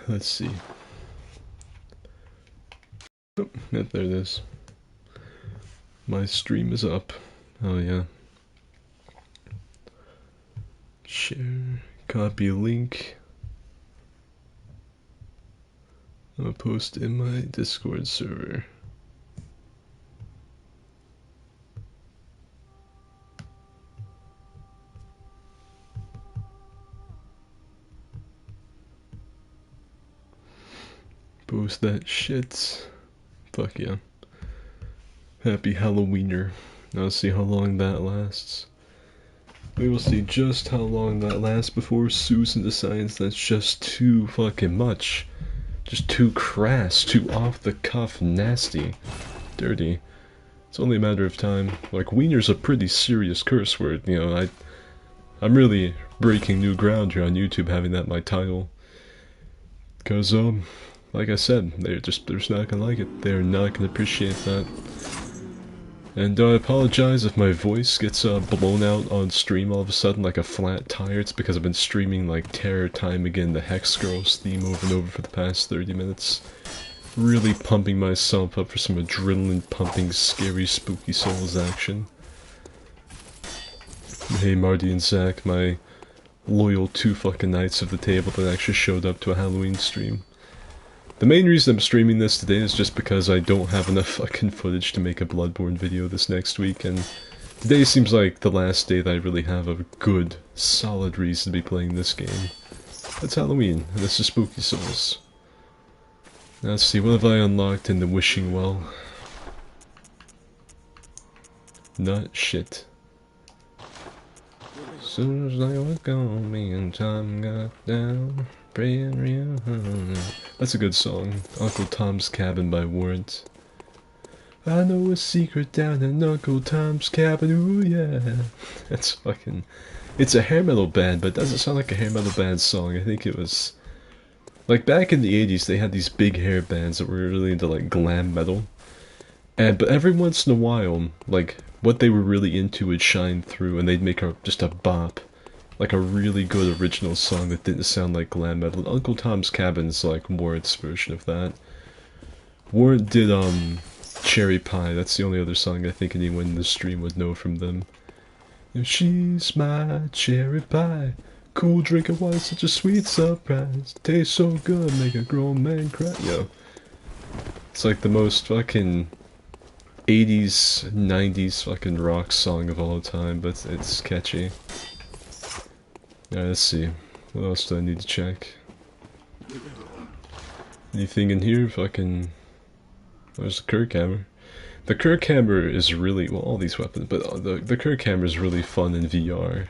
Let's see. Oh, yep, there it is. My stream is up. Oh yeah. Share, copy link. I'm gonna post in my Discord server. Post that shit. Fuck yeah. Happy Halloweiner. Now see how long that lasts. We will see just how long that lasts before Susan decides that's just too fucking much. Just too crass, too off the cuff, nasty, dirty. It's only a matter of time. Like, wiener's a pretty serious curse word, you know. I'm really breaking new ground here on YouTube having that my title. Cause like I said, they're just not gonna like it. They're not gonna appreciate that. And I apologize if my voice gets blown out on stream all of a sudden like a flat tire. It's because I've been streaming like Terror Time Again, the Hex Girls theme over and over for the past 30 minutes. Really pumping myself up for some adrenaline pumping, scary, spooky souls action. Hey Marty and Zach, my loyal 2 fucking knights of the table that actually showed up to a Halloween stream. The main reason I'm streaming this today is just because I don't have enough fucking footage to make a Bloodborne video this next week, and today seems like the last day that I really have a good, solid reason to be playing this game. It's Halloween, and this is Spooky Souls. Now let's see, what have I unlocked in the wishing well? Not shit. Soon as I was gone, me and Tom got down, praying real hard. That's a good song. Uncle Tom's Cabin by Warrant. I know a secret down in Uncle Tom's cabin, ooh yeah. That's fucking... It's a hair metal band, but it doesn't sound like a hair metal band song. I think it was... Like, back in the 80s, they had these big hair bands that were really into, like, glam metal. But every once in a while, like, what they were really into would shine through, and they'd make just a bop. Like a really good original song that didn't sound like glam metal. Uncle Tom's Cabin's like Warrant's version of that. Warrant did, Cherry Pie. That's the only other song I think anyone in the stream would know from them. She's my cherry pie. Cool drink of wine, such a sweet surprise. Tastes so good, make a grown man cry. Yo. It's like the most fucking 80s, 90s fucking rock song of all time, but it's catchy. Alright, let's see. What else do I need to check? Anything in here? Fucking... There's the Kirk Hammer. The Kirk Hammer is really... Well, all these weapons, but the Kirk Hammer is really fun in VR.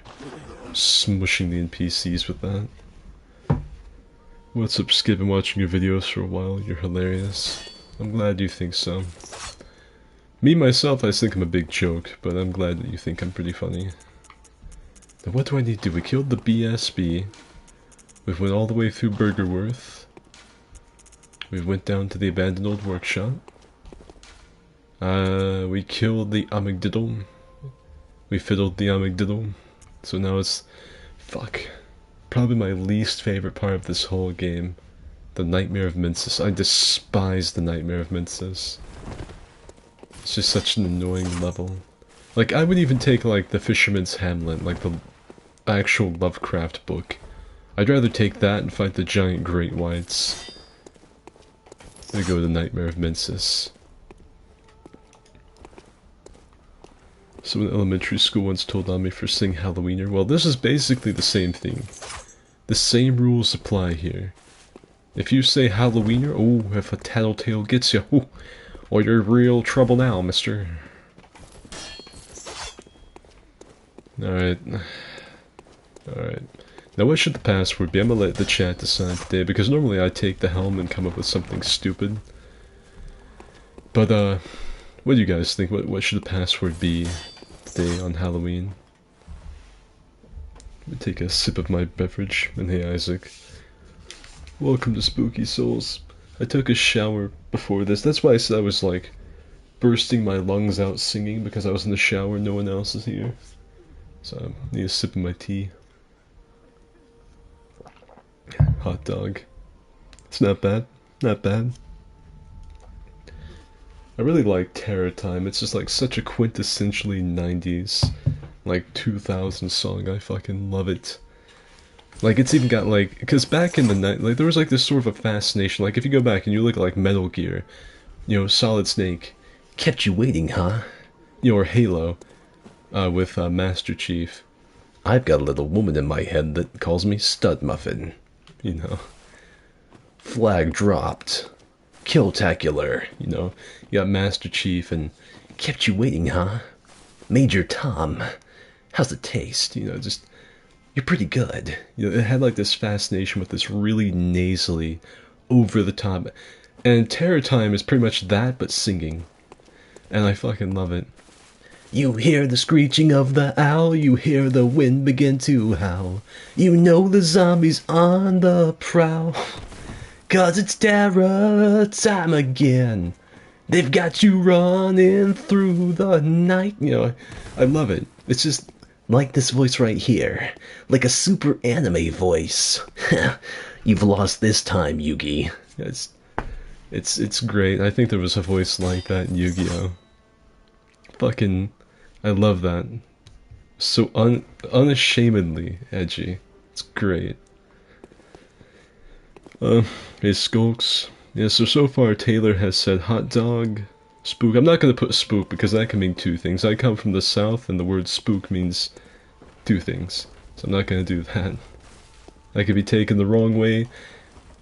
Smushing the NPCs with that. What's up, Skip? Been watching your videos for a while. You're hilarious. I'm glad you think so. Me, myself, I think I'm a big joke, but I'm glad that you think I'm pretty funny. Now what do I need to do? We killed the BSB. We went all the way through Burgerworth. We went down to the abandoned old workshop. We killed the amygdala. We fiddled the amygdala. So now it's... Fuck. Probably my least favorite part of this whole game. The Nightmare of Mensis. I despise the Nightmare of Mensis. It's just such an annoying level. Like, I would even take, like, the Fisherman's Hamlet, like the actual Lovecraft book. I'd rather take that and fight the giant great whites. There we go, the Nightmare of Mensis. Someone in elementary school once told on me for saying Halloweiner. Well, this is basically the same thing. The same rules apply here. If you say Halloweiner, oh, if a tattletale gets you, oh, or you're in real trouble now, mister. Alright. Alright. Now what should the password be? I'm gonna let the chat decide today, because normally I take the helm and come up with something stupid. But, what do you guys think? What should the password be today on Halloween? Let me take a sip of my beverage, and hey Isaac. Welcome to Spooky Souls. I took a shower before this. That's why I said I was like bursting my lungs out singing, because I was in the shower and no one else is here. So I need a sip of my tea. Hot dog. It's not bad. Not bad. I really like Terror Time. It's just like such a quintessentially 90s, like 2000 song. I fucking love it. Like it's even got like, because back in the night, like there was like this sort of a fascination. Like if you go back and you look at like Metal Gear, Solid Snake, kept you waiting, huh? Or Halo, with Master Chief. I've got a little woman in my head that calls me Stud Muffin. You know, flag dropped, Killtacular. You got Master Chief and kept you waiting, huh? Major Tom, how's it taste? Just you're pretty good. It had like this fascination with this really nasally, over the top, and Terror Time is pretty much that but singing, and I fucking love it. You hear the screeching of the owl, you hear the wind begin to howl. You know the zombies on the prowl, 'cause it's terror time again. They've got you running through the night. I love it. It's just like this voice right here, like a super anime voice. You've lost this time, Yugi. It's great. I think there was a voice like that in Yu-Gi-Oh. Fucking, I love that. So unashamedly edgy. It's great. Hey Skulks. Yeah, so far Taylor has said hot dog, spook. I'm not gonna put spook because that can mean two things. I come from the south and the word spook means two things. So I'm not gonna do that. That could be taken the wrong way.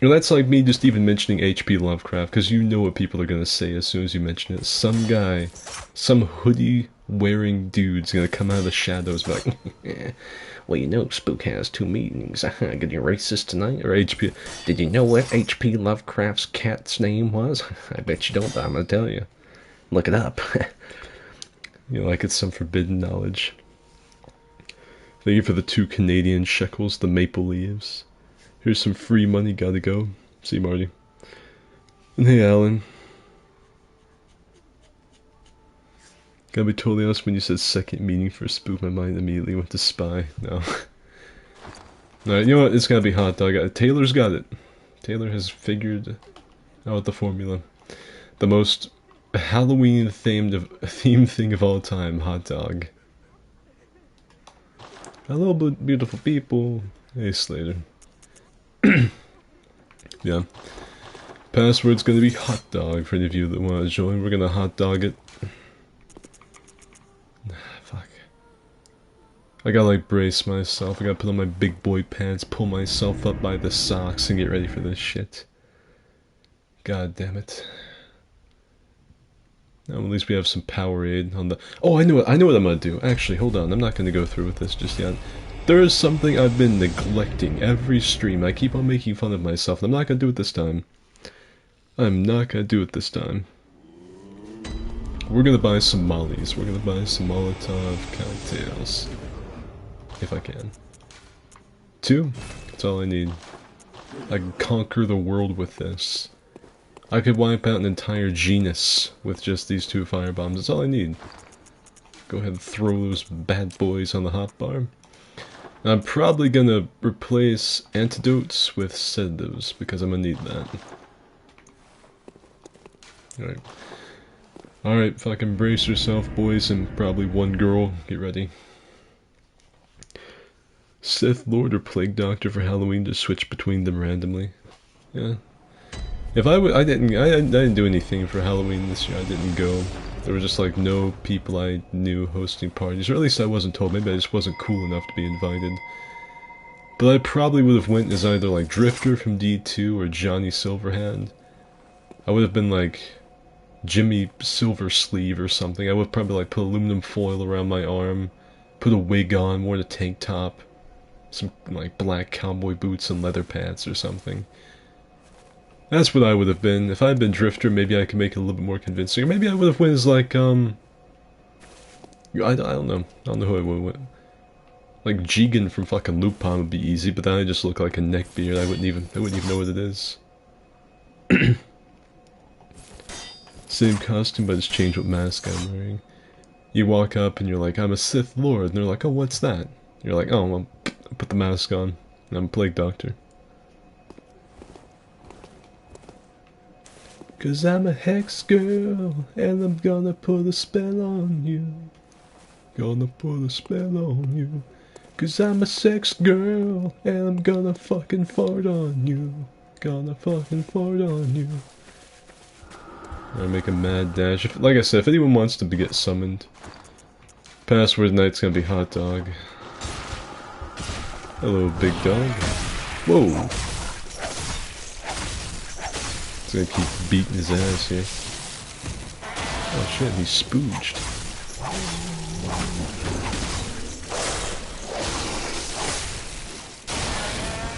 That's like me just even mentioning H.P. Lovecraft, because you know what people are gonna say as soon as you mention it. Some guy, some hoodie-wearing dude's gonna come out of the shadows like, well, spook has two meanings. Getting racist tonight? Or H.P. Did you know what H.P. Lovecraft's cat's name was? I bet you don't, but I'm gonna tell you. Look it up. Like it's some forbidden knowledge. Thank you for the 2 Canadian shekels, the maple leaves. Here's some free money, gotta go. See you, Marty. And hey, Alan. Gotta be totally honest, when you said second meaning for spook, my mind immediately went to spy. No. Alright, you know what? It's gotta be hot dog. Taylor's got it. Taylor has figured out the formula. The most Halloween-themed thing of all time, hot dog. Hello, beautiful people. Hey, Slater. Yeah. Password's gonna be hot dog for any of you that want to join. We're gonna hot dog it. Fuck. I gotta like brace myself. I gotta put on my big boy pants, pull myself up by the socks, and get ready for this shit. God damn it. Now at least we have some Powerade on the... Oh, I know what I'm gonna do. Actually, hold on. I'm not gonna go through with this just yet. There is something I've been neglecting every stream. I keep on making fun of myself, and I'm not gonna do it this time. I'm not gonna do it this time. We're gonna buy some mollies. We're gonna buy some Molotov cocktails. If I can. 2? That's all I need. I can conquer the world with this. I could wipe out an entire genus with just these 2 firebombs. That's all I need. Go ahead and throw those bad boys on the hotbar. I'm probably gonna replace antidotes with sedatives, because I'm gonna need that. Alright. Alright, fucking brace yourself, boys, and probably one girl. Get ready. Sith Lord or Plague Doctor for Halloween, just switch between them randomly. Yeah. If I didn't do anything for Halloween this year. I didn't go. There were just like no people I knew hosting parties, or at least I wasn't told. Maybe I just wasn't cool enough to be invited. But I probably would have went as either like Drifter from D2 or Johnny Silverhand. I would have been like Jimmy Silversleeve or something. I would probably like put aluminum foil around my arm, put a wig on, worn a tank top, some like black cowboy boots and leather pants or something. That's what I would have been. If I had been Drifter, maybe I could make it a little bit more convincing. Or maybe I would have went as like, I don't know. I don't know who I would have went. Like Jigen from fucking Lupin would be easy, but then I just look like a neckbeard. I wouldn't even know what it is. Same costume, but it's changed what mask I'm wearing. You walk up and you're like, I'm a Sith Lord, and they're like, oh, what's that? You're like, oh, well, put the mask on, and I'm a Plague Doctor. 'Cause I'm a hex girl, and I'm gonna put a spell on you. Gonna put a spell on you. 'Cause I'm a sex girl, and I'm gonna fucking fart on you. Gonna fucking fart on you. I make a mad dash. Like I said, if anyone wants to get summoned, password tonight's gonna be hot dog. Hello, big dog. Whoa! He's gonna keep beating his ass here. Oh shit, he's spooged.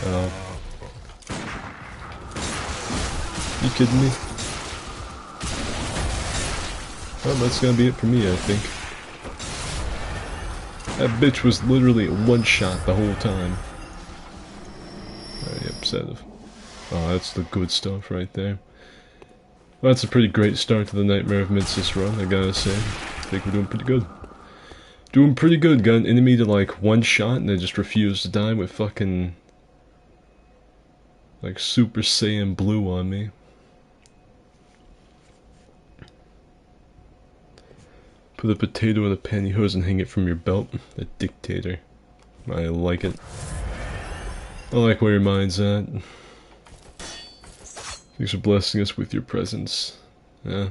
Oh. You kidding me? Well, that's gonna be it for me, I think. That bitch was literally a one-shot the whole time. Very upset of. Oh, that's the good stuff right there. Well, that's a pretty great start to the Nightmare of Midsus run, I gotta say. I think we're doing pretty good. Doing pretty good. Got an enemy to like one shot and they just refuse to die with fucking like Super Saiyan Blue on me. Put a potato in a pantyhose and hang it from your belt. A dictator. I like it. I like where your mind's at. Thanks for blessing us with your presence. Yeah.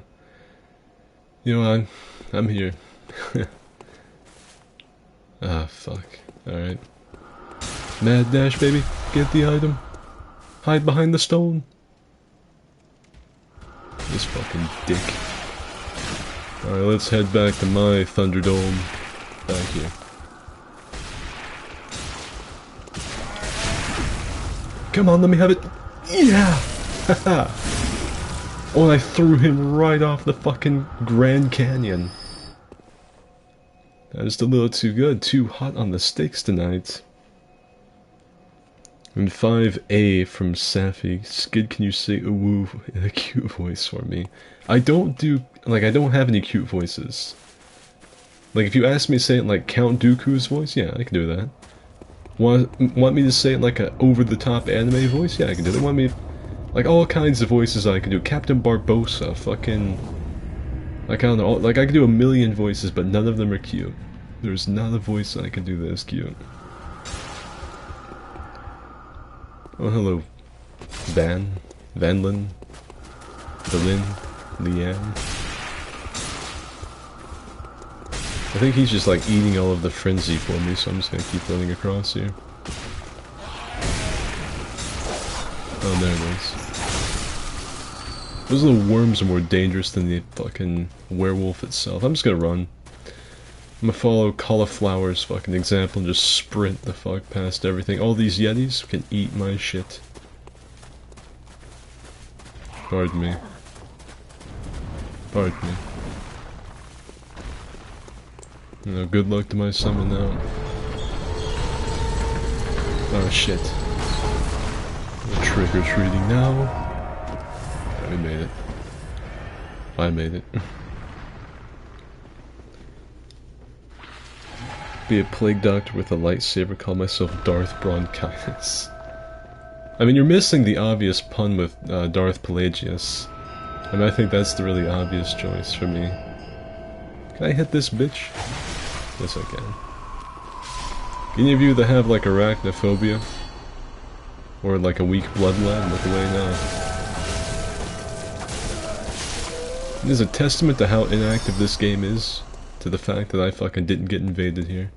You know, I'm here. Ah, fuck. Alright. Mad dash, baby. Get the item. Hide behind the stone. This fucking dick. Alright, let's head back to my Thunderdome. Back here. Come on, let me have it. Yeah! Haha! Oh, and I threw him right off the fucking Grand Canyon. That is a little too good. Too hot on the stakes tonight. And 5A from Safi. Skid, can you say a woo in a cute voice for me? I don't do, like, I don't have any cute voices. Like, if you ask me to say it like Count Dooku's voice, yeah, I can do that. Want me to say it like a over-the-top anime voice? Yeah, I can do that. Want me, like, all kinds of voices I can do. Captain Barbossa, fucking, like, I don't know, like, I can do a million voices, but none of them are cute. There's not a voice I can do that is cute. Oh, hello, Vanlin, Berlin, Leanne. I think he's just like eating all of the frenzy for me, so I'm just gonna keep running across here. Oh, there it is. Those little worms are more dangerous than the fucking werewolf itself. I'm just gonna run. I'm gonna follow Cauliflower's fucking example and just sprint the fuck past everything. All these yetis can eat my shit. Pardon me. Pardon me. You know, good luck to my summon now. Oh shit. We're trick-or-treating now. We made it. I made it. Be a plague doctor with a lightsaber, call myself Darth Bronchitis. I mean, you're missing the obvious pun with Darth Pelagius. I mean, I think that's the really obvious choice for me. Can I hit this bitch? Yes, I can. Any of you that have, like, arachnophobia? Or, like, a weak bloodline? Look away now. It is a testament to how inactive this game is, to the fact that I fucking didn't get invaded here.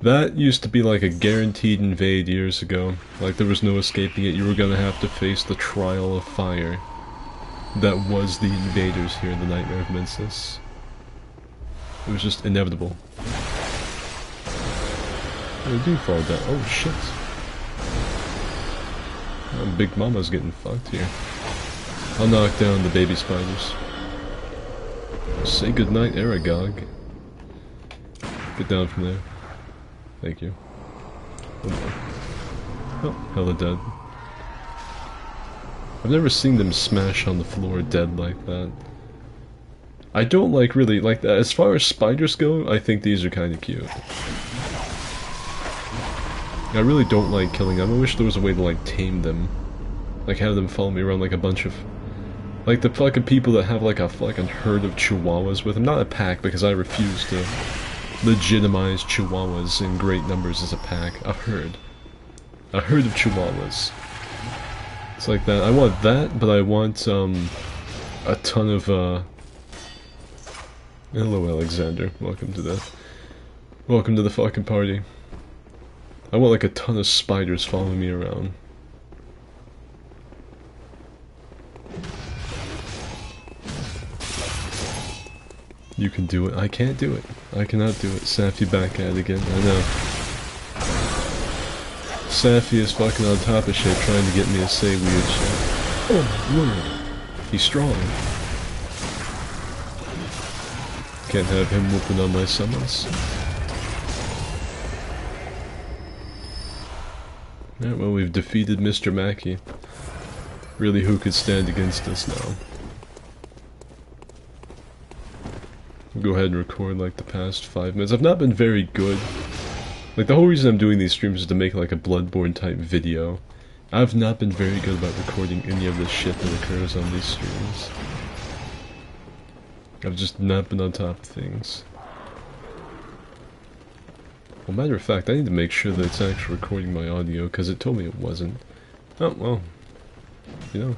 That used to be like a guaranteed invade years ago. Like there was no escaping it, you were gonna have to face the trial of fire. That was the invaders here in the Nightmare of Midsus. It was just inevitable. They do fall down. Oh shit. Oh, Big Mama's getting fucked here. I'll knock down the baby spiders. Say goodnight, Aragog. Get down from there. Thank you. Oh, hella dead. I've never seen them smash on the floor dead like that. I don't like really like that. As far as spiders go, I think these are kind of cute. I really don't like killing them. I wish there was a way to like tame them. Like have them follow me around like a bunch of Like the fucking people that have like a fucking herd of chihuahuas with them. Not a pack, because I refuse to legitimize chihuahuas in great numbers as a pack. A herd. A herd of chihuahuas. It's like that. I want that, but I want, a ton of, Hello, Alexander. Welcome to the fucking party. I want like a ton of spiders following me around. You can do it. I can't do it. I cannot do it. Safi back at it again. I know. Safi is fucking on top of shit trying to get me to say weird shit. Oh, Lord. He's strong. Can't have him whooping on my summons. Alright, well, we've defeated Mr. Mackey. Really, who could stand against us now? I'll go ahead and record like the past 5 minutes. I've not been very good. Like, the whole reason I'm doing these streams is to make like a Bloodborne type video. I've not been very good about recording any of the shit that occurs on these streams. I've just not been on top of things. Well, matter of fact, I need to make sure that it's actually recording my audio, because it told me it wasn't. Oh, well. You know.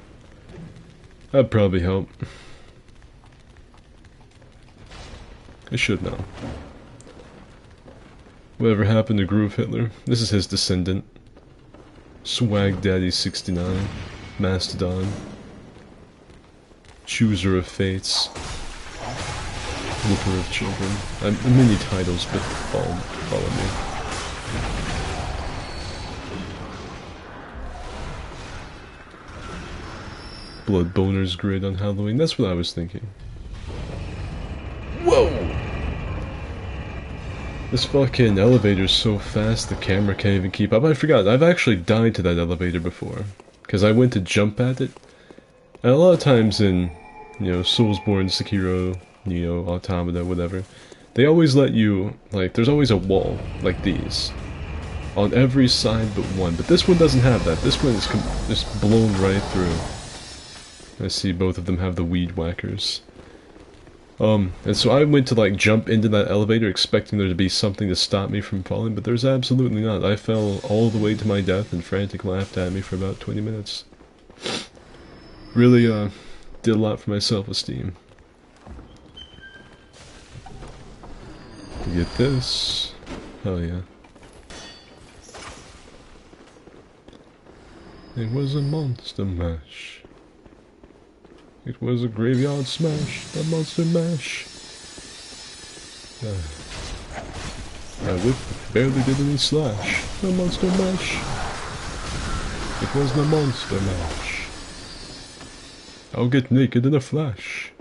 That'd probably help. I should know. Whatever happened to Groove Hitler? This is his descendant. Swag Daddy 69. Mastodon. Chooser of Fates. Whooper of Children. Many titles, but follow me. Blood Boner's great on Halloween. That's what I was thinking. Whoa! This fucking elevator's so fast the camera can't even keep up. I forgot, I've actually died to that elevator before. Because I went to jump at it. And a lot of times in, you know, Soulsborne, Sekiro, Neo, Automata, whatever, they always let you, like, there's always a wall, like these. On every side but one. But this one doesn't have that. This one is just blown right through. I see both of them have the weed whackers. And so I went to like jump into that elevator expecting there to be something to stop me from falling, but there's absolutely not. I fell all the way to my death and Frantic laughed at me for about 20 minutes. Really, did a lot for my self-esteem. Get this. Hell yeah. It was a monster mash. It was a graveyard smash, a monster mash. My whip barely did any slash, a monster mash. It was the monster mash. I'll get naked in a flash.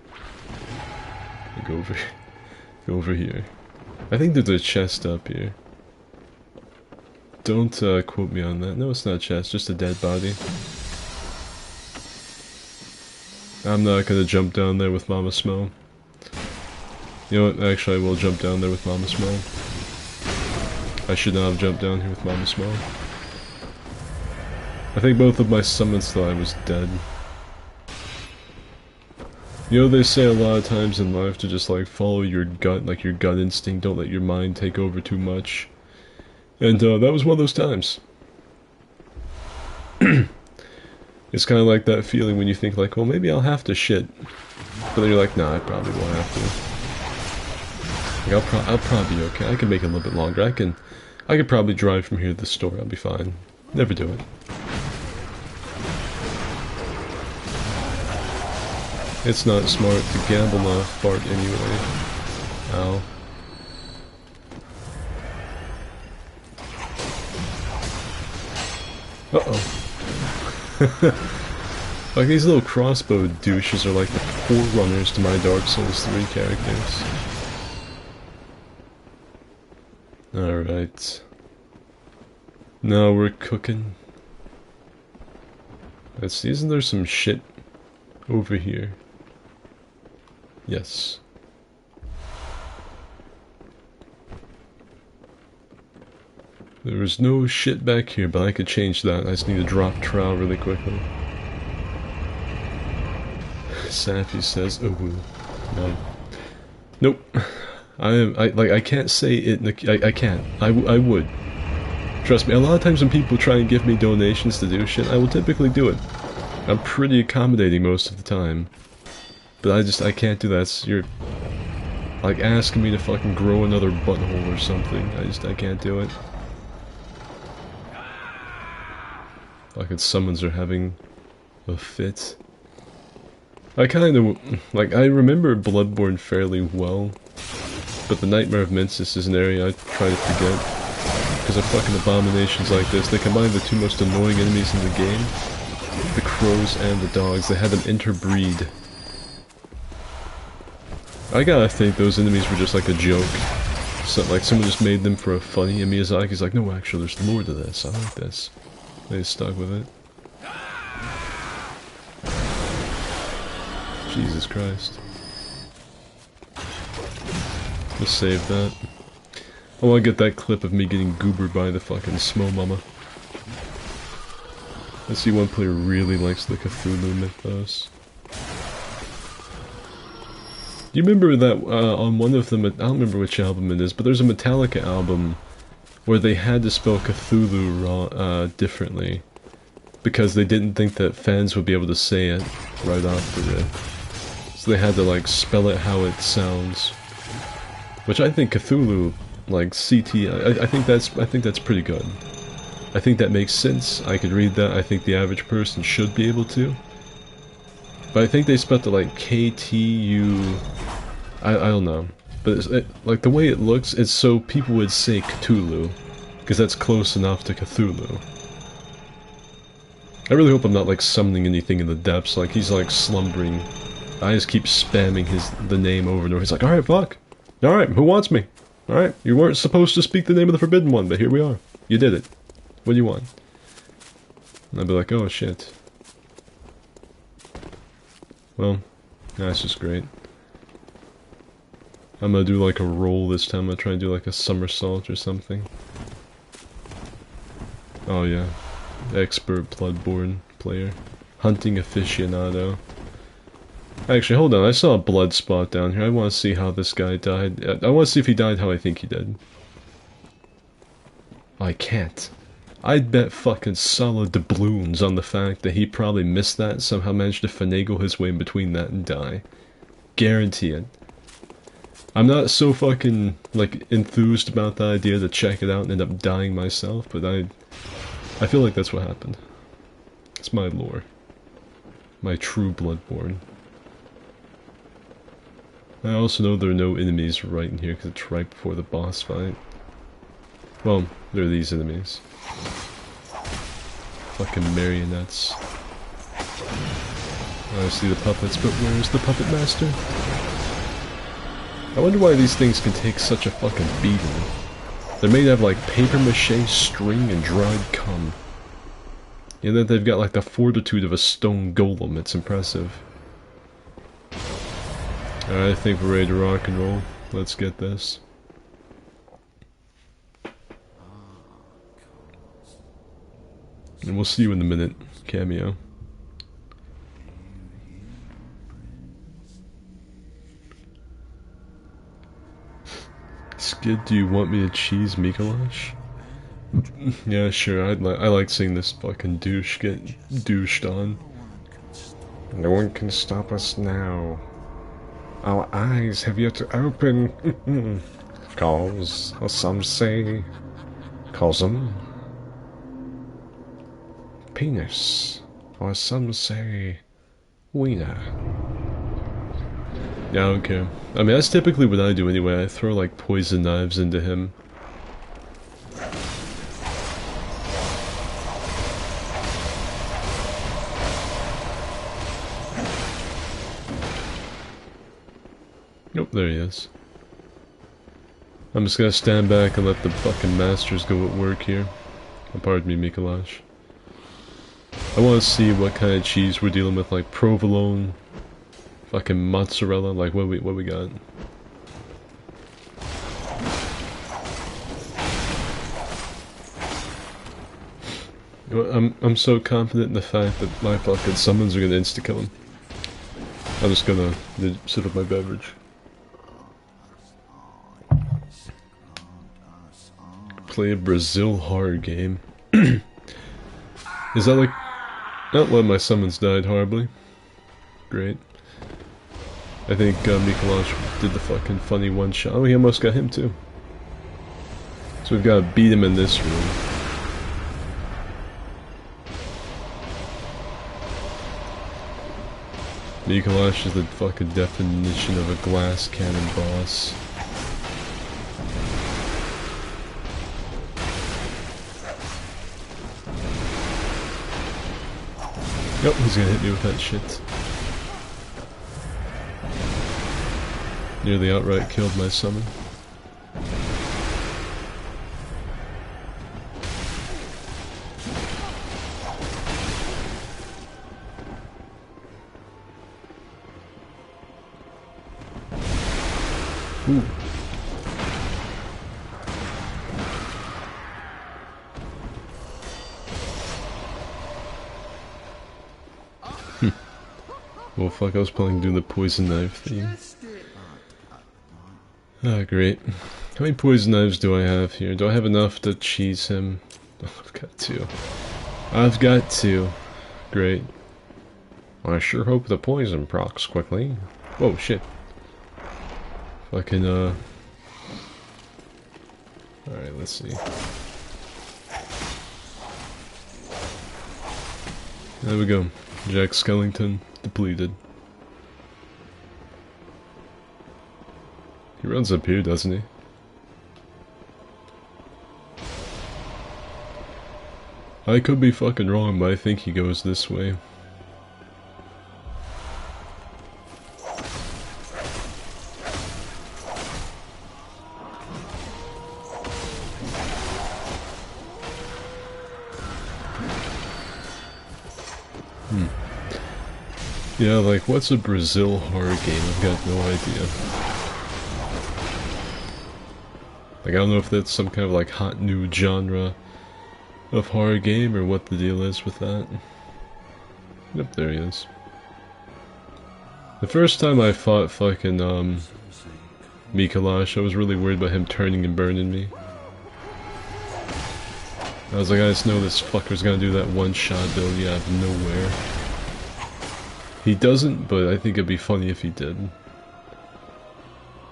Go over here. I think there's a chest up here. Don't quote me on that. No, it's not a chest, just a dead body. I'm not gonna jump down there with Mama Smo. You know what, actually I will jump down there with Mama Smo. I should not have jumped down here with Mama Smo. I think both of my summons thought I was dead. You know, they say a lot of times in life to just like follow your gut, like your gut instinct, don't let your mind take over too much. And that was one of those times. It's kind of like that feeling when you think like, well, maybe I'll have to shit. But then you're like, nah, I probably won't have to. Like, I'll probably be okay. I can make it a little bit longer. I could probably drive from here to the store. I'll be fine. Never do it. It's not smart to gamble on a fart anyway. Ow. Uh-oh. Like, these little crossbow douches are like the forerunners to my Dark Souls 3 characters. Alright. Now we're cooking. Let's see, isn't there some shit over here? Yes. There is no shit back here, but I could change that. I just need to drop trowel really quickly. Sappy says, oh, no. Nope. I can't say it, I can't. I would. Trust me, a lot of times when people try and give me donations to do shit, I will typically do it. I'm pretty accommodating most of the time. But I can't do that. You're, like, asking me to fucking grow another butthole or something. I can't do it. Fucking summons are having a fit. I kinda, like, I remember Bloodborne fairly well, but the Nightmare of Mensis is an area I try to forget, because of fucking abominations like this. They combine the two most annoying enemies in the game, the crows and the dogs. They had them interbreed. I gotta think those enemies were just like a joke. So, like, someone just made them for a funny, and Miyazaki's like, no, actually, there's lore to this, I like this. They stuck with it. Jesus Christ. Let's save that. I wanna get that clip of me getting goobered by the fucking Smo Mama. I see one player really likes the Cthulhu mythos. Do you remember that on one of them, I don't remember which album it is, but there's a Metallica album where they had to spell Cthulhu differently because they didn't think that fans would be able to say it right off the rip. So they had to, like, spell it how it sounds. Which I think Cthulhu, like, I think that's pretty good. I think that makes sense. I could read that. I think the average person should be able to. But I think they spelled it like KTU. I don't know. But like the way it looks, it's so people would say Cthulhu, because that's close enough to Cthulhu. I really hope I'm not like summoning anything in the depths. Like he's like slumbering. I just keep spamming the name over and over. He's like, all right, fuck. All right, who wants me? All right, you weren't supposed to speak the name of the Forbidden One, but here we are. You did it. What do you want? And I'd be like, oh shit. Well, that's just great. I'm gonna do like a roll this time. I'm gonna try and do like a somersault or something. Oh yeah. Expert Bloodborne player. Hunting aficionado. Actually, hold on. I saw a blood spot down here. I want to see how this guy died. I want to see if he died how I think he did. I can't. I'd bet fucking solid doubloons on the fact that he probably missed that and somehow managed to finagle his way in between that and die. Guarantee it. I'm not so fucking, like, enthused about the idea to check it out and end up dying myself, but I feel like that's what happened. It's my lore. My true Bloodborne. I also know there are no enemies right in here because it's right before the boss fight. Well, there are these enemies. Fucking marionettes. I see the puppets, but where's the puppet master? I wonder why these things can take such a fucking beating. They're made out of like paper mache, string, and dried cum. And then they've got like the fortitude of a stone golem. It's impressive. Alright, I think we're ready to rock and roll. Let's get this. And we'll see you in a minute, cameo. Skid, do you want me to cheese Mikolash? Yeah, sure, I like seeing this fucking douche get douched on. No one can stop us now. Our eyes have yet to open. Cause, or some say, cosm. Penis, or some say, wiener. Yeah, I don't care. I mean, that's typically what I do anyway. I throw, like, poison knives into him. Nope, there he is. I'm just gonna stand back and let the fucking masters go at work here. Pardon me, Mikolash. I want to see what kind of cheese we're dealing with, like provolone, fucking mozzarella, like what we got. I'm so confident in the fact that my fucking summons are gonna insta-kill him. I'm just gonna sip up my beverage. Play a Brazil horror game. Is that like... Oh, well, my summons died horribly. Great. I think Mikolash did the fucking funny one shot. Oh, he almost got him too. So we've got to beat him in this room. Mikolash is the fucking definition of a glass cannon boss. Yep, he's gonna hit me with that shit. Nearly outright killed my summon. Ooh. Well, fuck, I was planning to do the poison knife theme. Ah, great. How many poison knives do I have here? Do I have enough to cheese him? Oh, I've got two. I've got two. Great. I sure hope the poison procs quickly. Whoa, shit. Fucking, Alright, let's see. There we go. Jack Skellington depleted. He runs up here, doesn't he? I could be fucking wrong, but I think he goes this way. Yeah, like, what's a Brazil horror game? I've got no idea. Like, I don't know if that's some kind of, like, hot new genre of horror game, or what the deal is with that. Yep, there he is. The first time I fought fucking, Mikolash, I was really worried about him turning and burning me. I was like, I just know this fucker's gonna do that one-shot ability out of nowhere. He doesn't, but I think it'd be funny if he did.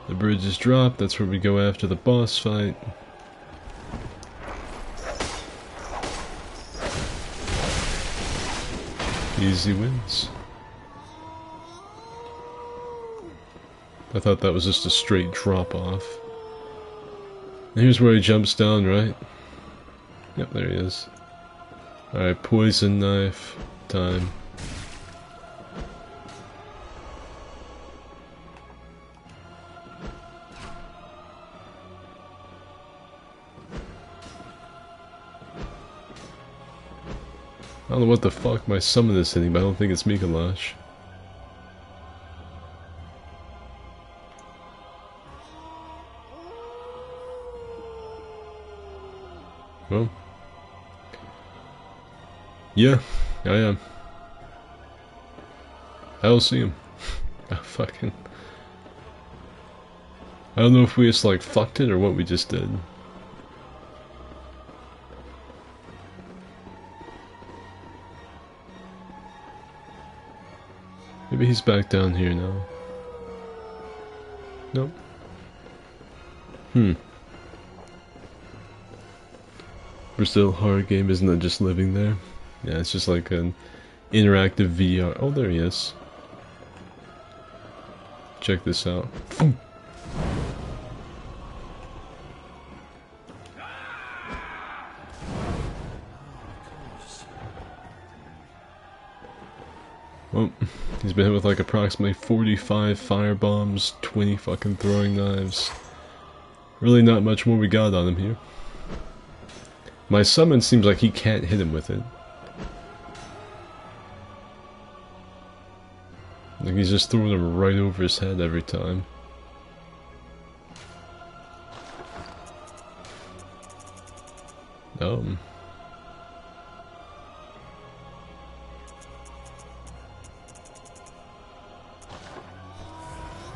The bridge is dropped, that's where we go after the boss fight. Easy wins. I thought that was just a straight drop off. And here's where he jumps down, right? Yep, there he is. Alright, poison knife time. I don't know what the fuck my summon is hitting, but I don't think it's Mikolash. Well. Yeah, I am. I don't see him. Oh, fucking. I don't know if we just like fucked it or what we just did. Maybe he's back down here now. Nope. Brazil horror game, isn't it just living there? Yeah, it's just like an interactive VR. Oh, there he is. Check this out. Well, he's been hit with like approximately 45 fire bombs, 20 fucking throwing knives. Really not much more we got on him here. My summon seems like he can't hit him with it. Like he's just throwing him right over his head every time.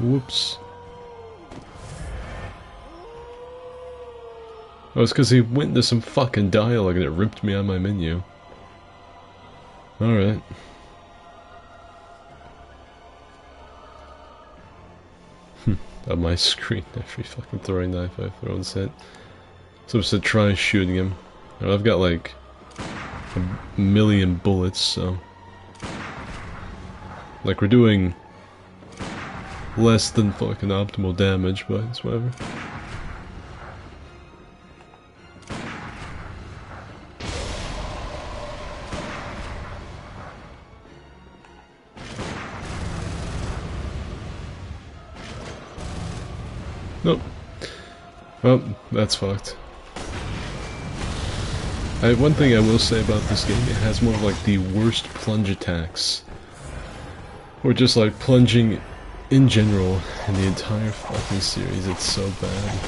Whoops. Oh, it's because he went into some fucking dialogue and it ripped me out of my menu. Alright. On my screen, every fucking throwing knife I've thrown set. So I said try shooting him. I've got like a million bullets, so... Like, we're doing less than fucking optimal damage, but it's whatever. Nope. Well, that's fucked. One thing I will say about this game, it has one of like the worst plunge attacks. Or just like plunging in general in the entire fucking series, it's so bad.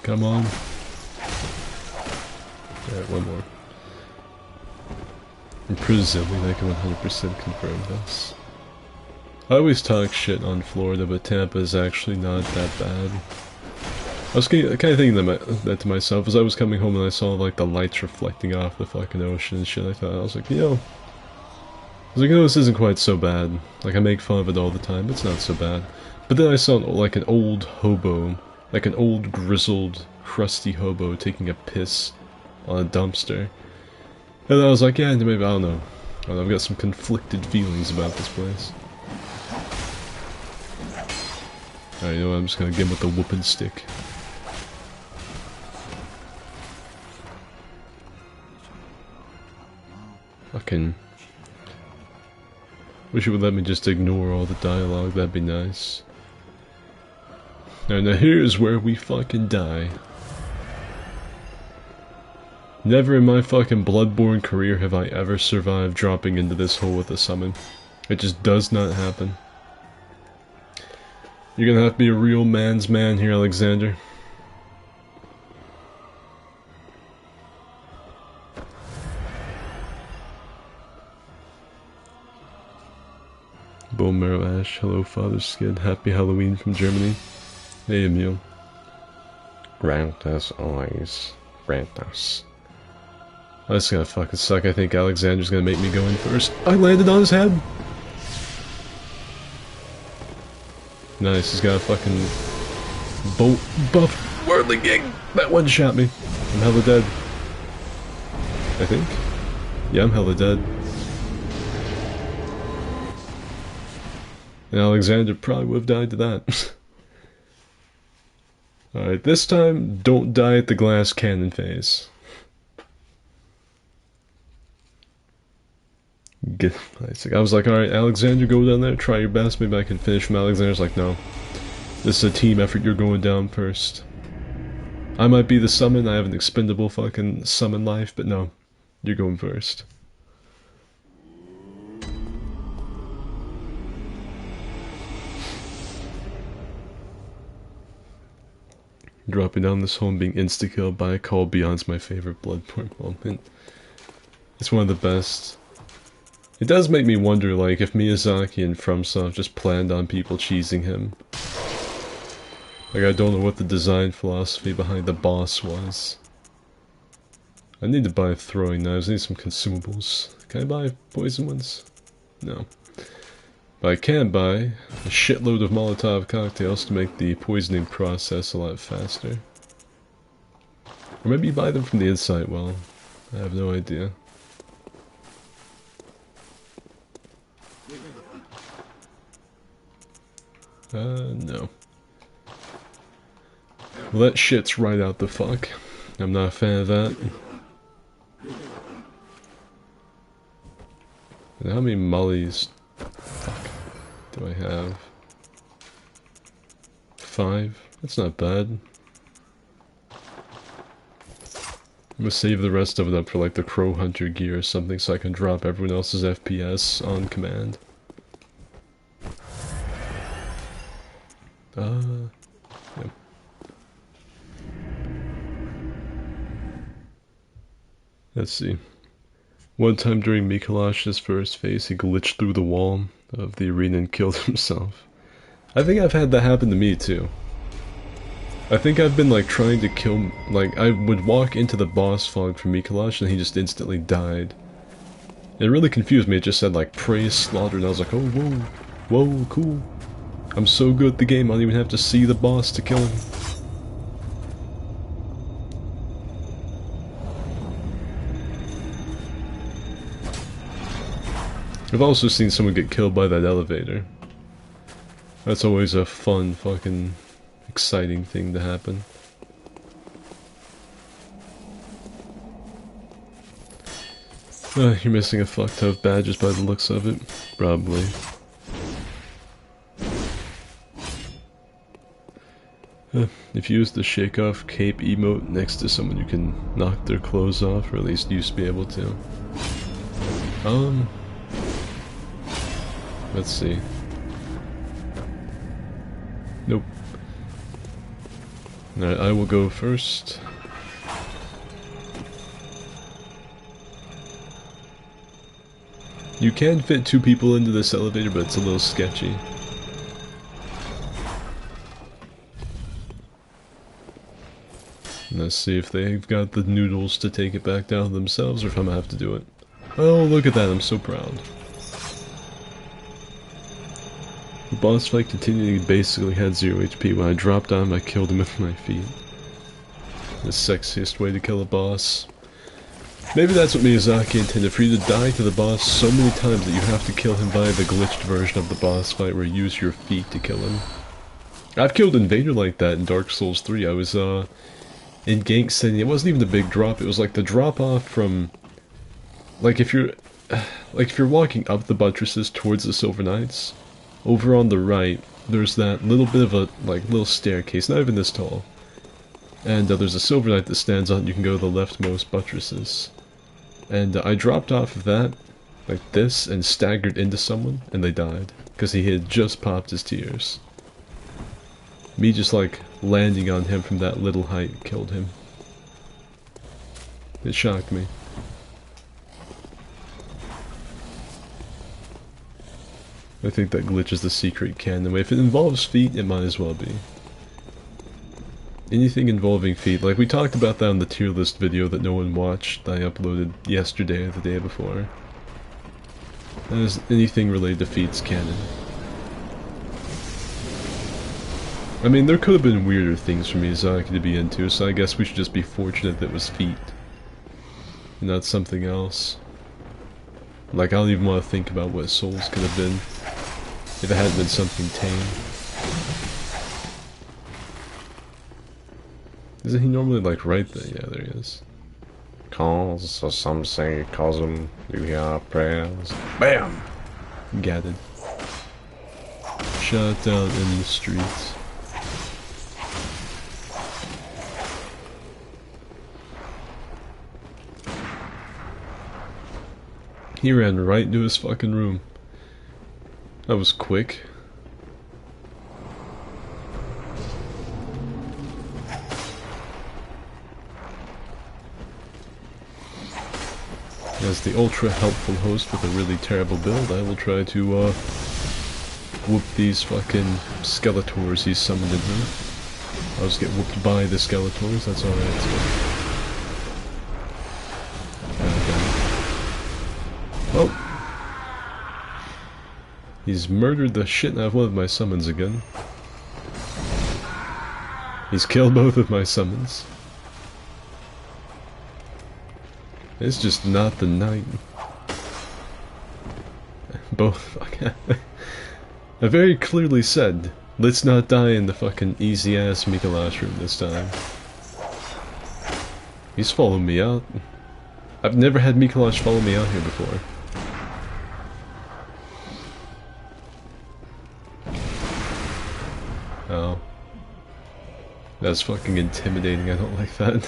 Come on. Alright, one more. I'm presuming I can 100% confirm this. I always talk shit on Florida, but Tampa is actually not that bad. I was kind of thinking that to myself as I was coming home and I saw like the lights reflecting off the fucking ocean and shit. I was like, this isn't quite so bad. Like, I make fun of it all the time, but it's not so bad. But then I saw like an old hobo, like an old grizzled, crusty hobo taking a piss on a dumpster. And I was like, yeah, maybe, I don't know. I've got some conflicted feelings about this place. Alright, you know what, I'm just gonna get him with the whooping stick. Fucking... Wish it would let me just ignore all the dialogue, that'd be nice. Now here's where we fucking die. Never in my fucking Bloodborne career have I ever survived dropping into this hole with a summon. It just does not happen. You're gonna have to be a real man's man here, Alexander. Bone Marrow Ash, hello Father Skid, happy Halloween from Germany. Hey Emil. Grant us eyes. Grant us. That's gonna fucking suck. I think Alexander's gonna make me go in first. I landed on his head! Nice, he's got a fucking bolt buff whirligig. That one shot me. I'm hella dead. I think. Yeah, I'm hella dead. And Alexander probably would have died to that. Alright, this time, don't die at the glass cannon phase. I was like, alright, Alexander, go down there, try your best, maybe I can finish him. Alexander's like, no. This is a team effort, you're going down first. I might be the summon, I have an expendable fucking summon life, but no. You're going first. Dropping down this hole and being insta-killed by a call beyond's my favorite Bloodborne moment. It's one of the best. It does make me wonder, like, if Miyazaki and FromSoft just planned on people cheesing him. Like, I don't know what the design philosophy behind the boss was. I need to buy throwing knives, I need some consumables. Can I buy poison ones? No. But I can buy a shitload of Molotov cocktails to make the poisoning process a lot faster. Or maybe you buy them from the inside well. I have no idea. No. Well, that shit's right out the fuck. I'm not a fan of that. And how many mollies do I have? 5? That's not bad. I'm gonna save the rest of it up for like the Crow Hunter gear or something so I can drop everyone else's FPS on command. Yep. Let's see. One time during Mikolash's first phase, he glitched through the wall of the arena and killed himself. I think I've had that happen to me too. I think I've been like trying to kill, like I would walk into the boss fog from Mikolash and he just instantly died. It really confused me, it just said like praise slaughtered and I was like, oh whoa, cool. I'm so good at the game I don't even have to see the boss to kill him. I've also seen someone get killed by that elevator. That's always a fun, fucking, exciting thing to happen. You're missing a fuck ton of badges by the looks of it. Probably. If you use the shake off cape emote next to someone you can knock their clothes off, or at least used to be able to. Let's see. Nope. Alright, I will go first. You can fit 2 people into this elevator, but it's a little sketchy. Let's see if they've got the noodles to take it back down themselves, or if I'm gonna have to do it. Oh, look at that, I'm so proud. The boss fight continued, he basically had 0 HP. When I dropped on him, I killed him with my feet. The sexiest way to kill a boss. Maybe that's what Miyazaki intended, for you to die to the boss so many times that you have to kill him via the glitched version of the boss fight where you use your feet to kill him. I've killed Invader like that in Dark Souls 3. I was, in Gank City. It wasn't even the big drop, it was like the drop off from... Like if you're walking up the buttresses towards the Silver Knights, over on the right, there's that little bit of a, like, little staircase, not even this tall. And there's a Silver Knight that stands on, you can go to the leftmost buttresses. And I dropped off of that, like this, and staggered into someone, and they died. Because he had just popped his tears. Me just, like, landing on him from that little height killed him. It shocked me. I think that glitch is the secret canon way. If it involves feet, it might as well be. Anything involving feet, like we talked about that on the tier list video that no one watched, that I uploaded yesterday or the day before. As anything related to feet's canon. I mean, there could have been weirder things for Miyazaki to be into, so I guess we should just be fortunate that it was feet. And not something else. Like, I don't even want to think about what Souls could have been if it hadn't been something tame. Isn't he normally, like, right there? Yeah, there he is. Calls, or some say, calls him, you hear prayers. BAM! Gathered. Shot down in the streets. He ran right into his fucking room. That was quick. As the ultra helpful host with a really terrible build, I will try to whoop these fucking Skeletors he's summoned in here. I'll just get whooped by the Skeletors, that's alright. Oh! He's murdered the shit out of one of my summons again. He's killed both of my summons. It's just not the night. Both. I very clearly said, let's not die in the fucking easy-ass Mikolash room this time. He's following me out. I've never had Mikolash follow me out here before. Oh. That's fucking intimidating, I don't like that.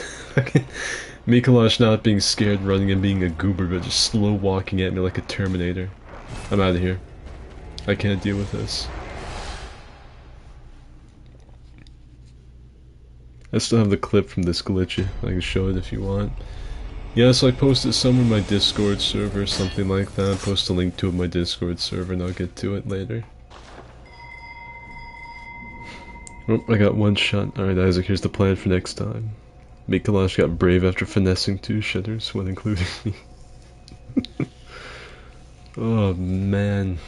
Mikolash not being scared, running and being a goober, but just slow walking at me like a Terminator. I'm out of here. I can't deal with this. I still have the clip from this glitch. I can show it if you want. Yeah, so I posted some in my Discord server, something like that. Post a link to it in my Discord server and I'll get to it later. Oh, I got one shot. Alright, Isaac, here's the plan for next time. Mikalash got brave after finessing 2 shitters, one including me. Oh, man.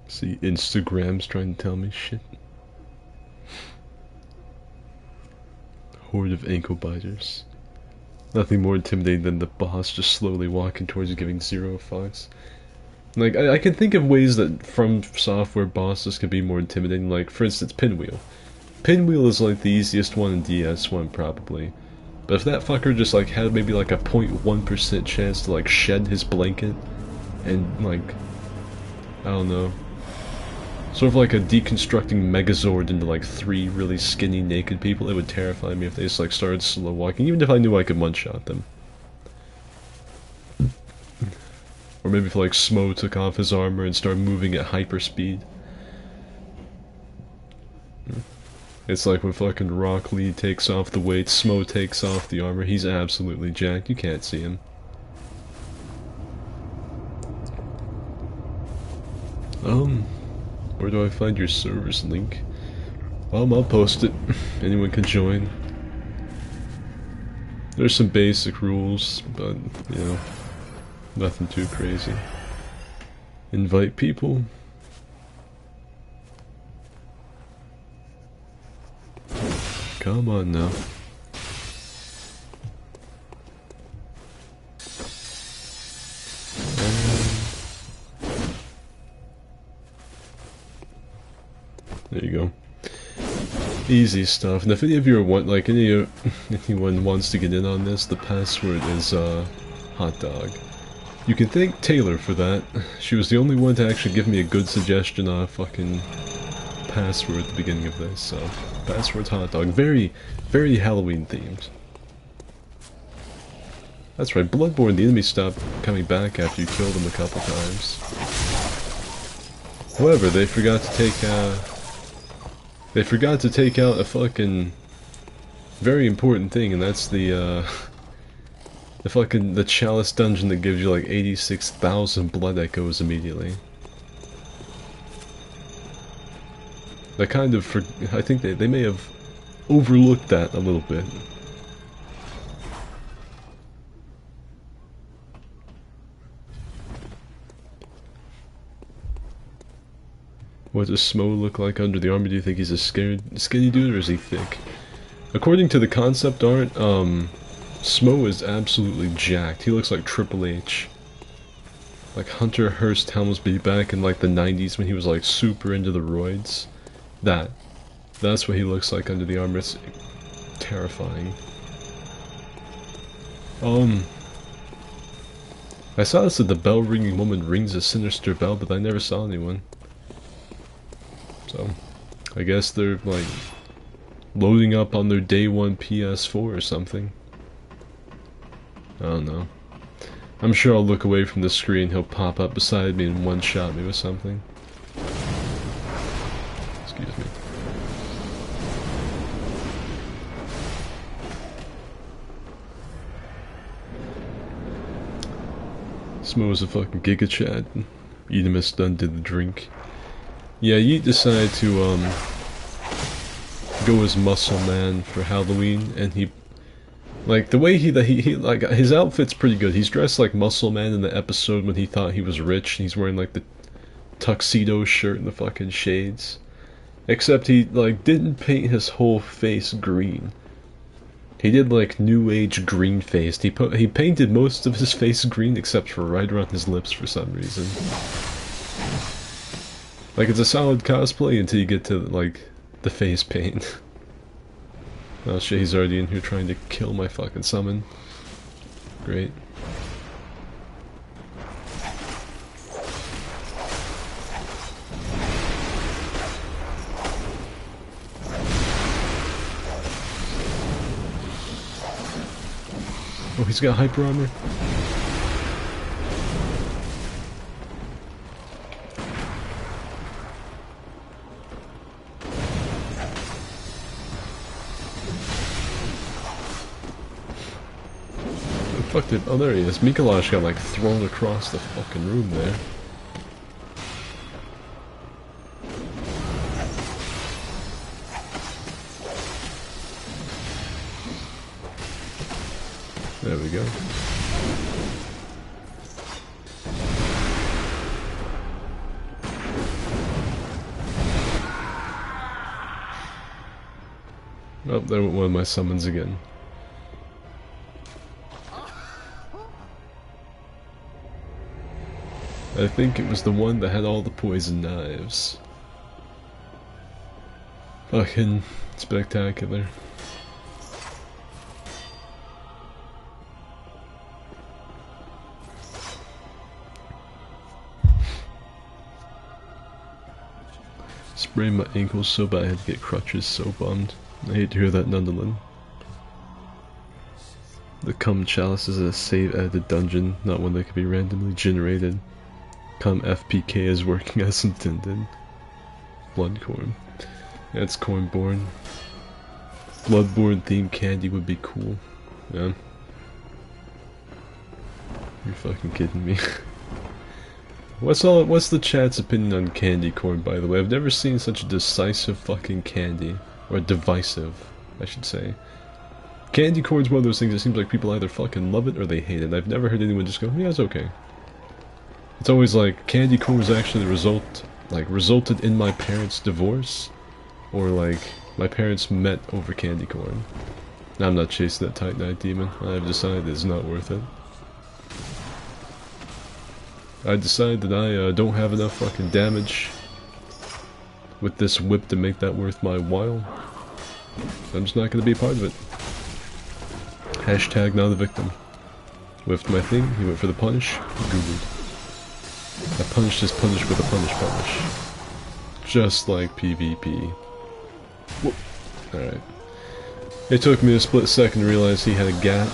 See, Instagram's trying to tell me shit. Horde of ankle biters. Nothing more intimidating than the boss just slowly walking towards you, giving 0 fucks. Like, I can think of ways that From Software bosses can be more intimidating, like, for instance, Pinwheel. Pinwheel is, like, the easiest one in DS1, probably. But if that fucker just, like, had maybe, like, a 0.1% chance to, like, shed his blanket, and, like, I don't know, sort of like a deconstructing Megazord into like 3 really skinny naked people, it would terrify me if they just like started slow walking, even if I knew I could one-shot them. Or maybe if like Smo took off his armor and started moving at hyper speed. It's like when fucking Rock Lee takes off the weight, Smo takes off the armor, he's absolutely jacked, you can't see him. Where do I find your server's link? I'll post it. Anyone can join. There's some basic rules, but, you know, nothing too crazy. Invite people. Come on now. There you go. Easy stuff. And if any of you want, like, anyone wants to get in on this, the password is, hot dog. You can thank Taylor for that. She was the only one to actually give me a good suggestion on a fucking password at the beginning of this, so. Password's hot dog. Very, very Halloween themed. That's right, Bloodborne, the enemy stopped coming back after you killed them a couple times. However, they forgot to take out a fucking very important thing, and that's the Chalice dungeon that gives you like 86,000 blood echoes immediately. They kind of, I think they may have overlooked that a little bit. What does Smo look like under the armor? Do you think he's a skinny dude or is he thick? According to the concept art, Smo is absolutely jacked. He looks like Triple H. Like Hunter Hearst Helmsby back in like the 90s when he was like super into the roids. That's what he looks like under the armor. It's terrifying. I saw this that the bell-ringing woman rings a sinister bell, but I never saw anyone. So, I guess they're, like, loading up on their day 1 PS4 or something. I don't know. I'm sure I'll look away from the screen, he'll pop up beside me and one-shot me with something. Excuse me. Smo was a fucking Giga Chad. Edemus done did the drink. Yeah, Yeet decided to go as Muscle Man for Halloween, and he, like, the way he like, his outfit's pretty good. He's dressed like Muscle Man in the episode when he thought he was rich, and he's wearing like the tuxedo shirt and the fucking shades. Except he, like, didn't paint his whole face green. He did like new age green faced. He painted most of his face green except for right around his lips for some reason. Like, it's a solid cosplay until you get to, like, the face paint. Oh shit, he's already in here trying to kill my fucking summon. Great. Oh, he's got hyper armor. Fuck did, oh there he is. Mikolash got like thrown across the fucking room there. There we go. Oh, there went one of my summons again. I think it was the one that had all the poison knives. Fucking spectacular. Sprained my ankles so bad I had to get crutches, so bummed. I hate to hear that, Nundalin. The cum chalice is a save edited dungeon, not one that can be randomly generated. Cum FPK is working as intended. Bloodcorn. Yeah, it's cornborn. Bloodborne themed candy would be cool. Yeah. You're fucking kidding me. What's the chat's opinion on candy corn, by the way? I've never seen such a decisive fucking candy. Or divisive, I should say. Candy corn's one of those things that seems like people either fucking love it or they hate it. I've never heard anyone just go, yeah, it's okay. It's always like, candy corn was actually the resulted in my parents' divorce. Or like, my parents met over candy corn. Now I'm not chasing that Tight Knight demon. I've decided it's not worth it. I decided that I don't have enough fucking damage with this whip to make that worth my while. I'm just not gonna be a part of it. Hashtag not a victim. Whiffed my thing, he went for the punish, googled. I punished his punish with a punish. Just like PvP. Whoop. Alright. It took me a split second to realize he had a gat.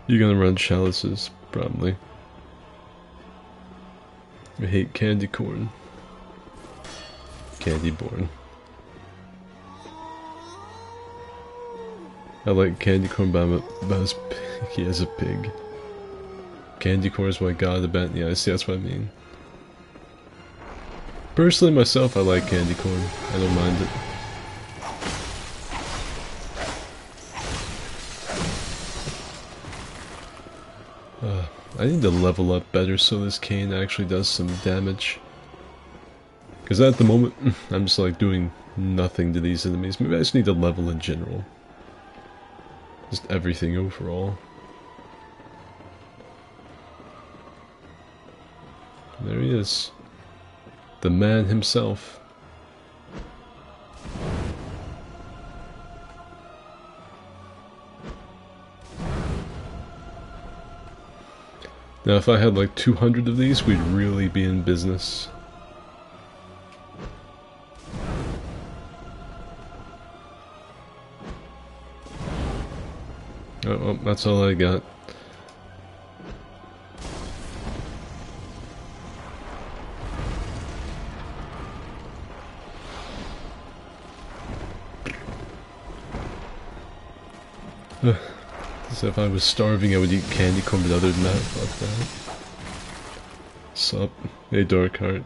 You're gonna run chalices, probably. I hate candy corn. Candyborn. I like candy corn, but I'm about as picky as a pig. Candy corn is my god event. Yeah, I see, that's what I mean. Personally, myself, I like candy corn. I don't mind it. I need to level up better so this cane actually does some damage. Because at the moment, I'm just like doing nothing to these enemies. Maybe I just need to level in general. Just everything overall. There he is. The man himself. Now if I had like 200 of these, we'd really be in business. Oh, well, that's all I got. So if I was starving, I would eat candy corn, but other than that, fuck that. Sup? Hey, Darkheart.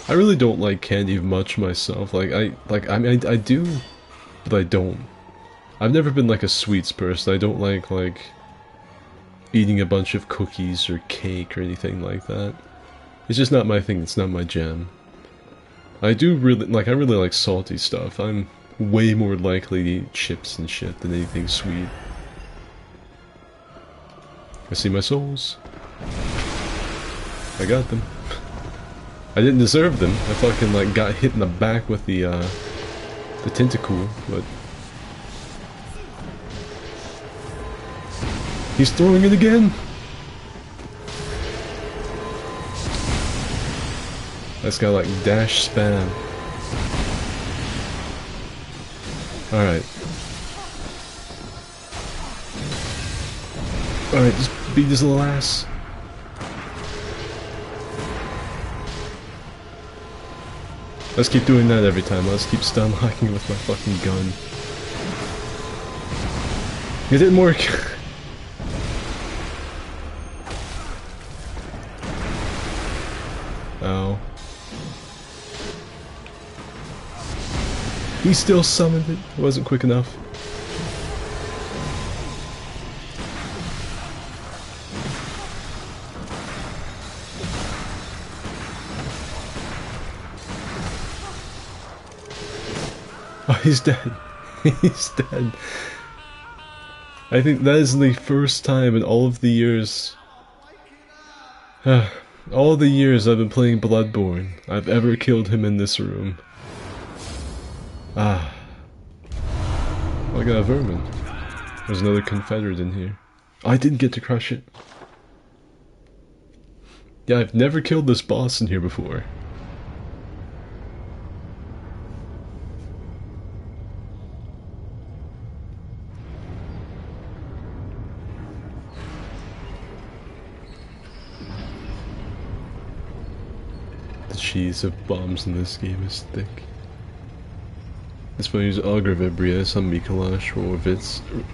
I really don't like candy much myself. I mean, I do, but I don't. I've never been like a sweets person. I don't like eating a bunch of cookies or cake or anything like that. It's just not my thing. It's not my jam. I do really I really like salty stuff. I'm way more likely to eat chips and shit than anything sweet. I see my souls. I got them. I didn't deserve them. I fucking like got hit in the back with the tentacle, but he's throwing it again. That's got like dash spam. Alright. Alright, just beat his little ass. Let's keep doing that every time. Let's keep stun locking with my fucking gun. It didn't work. Ow. He still summoned it. It wasn't quick enough. Oh, he's dead. He's dead. I think that is the first time in all of the years... all the years I've been playing Bloodborne, I've ever killed him in this room. Ah. Oh, I got a vermin. There's another Confederate in here. Oh, I didn't get to crush it. Yeah, I've never killed this boss in here before. The cheese of bombs in this game is thick. This one uses Augur Vibria on Mikolash,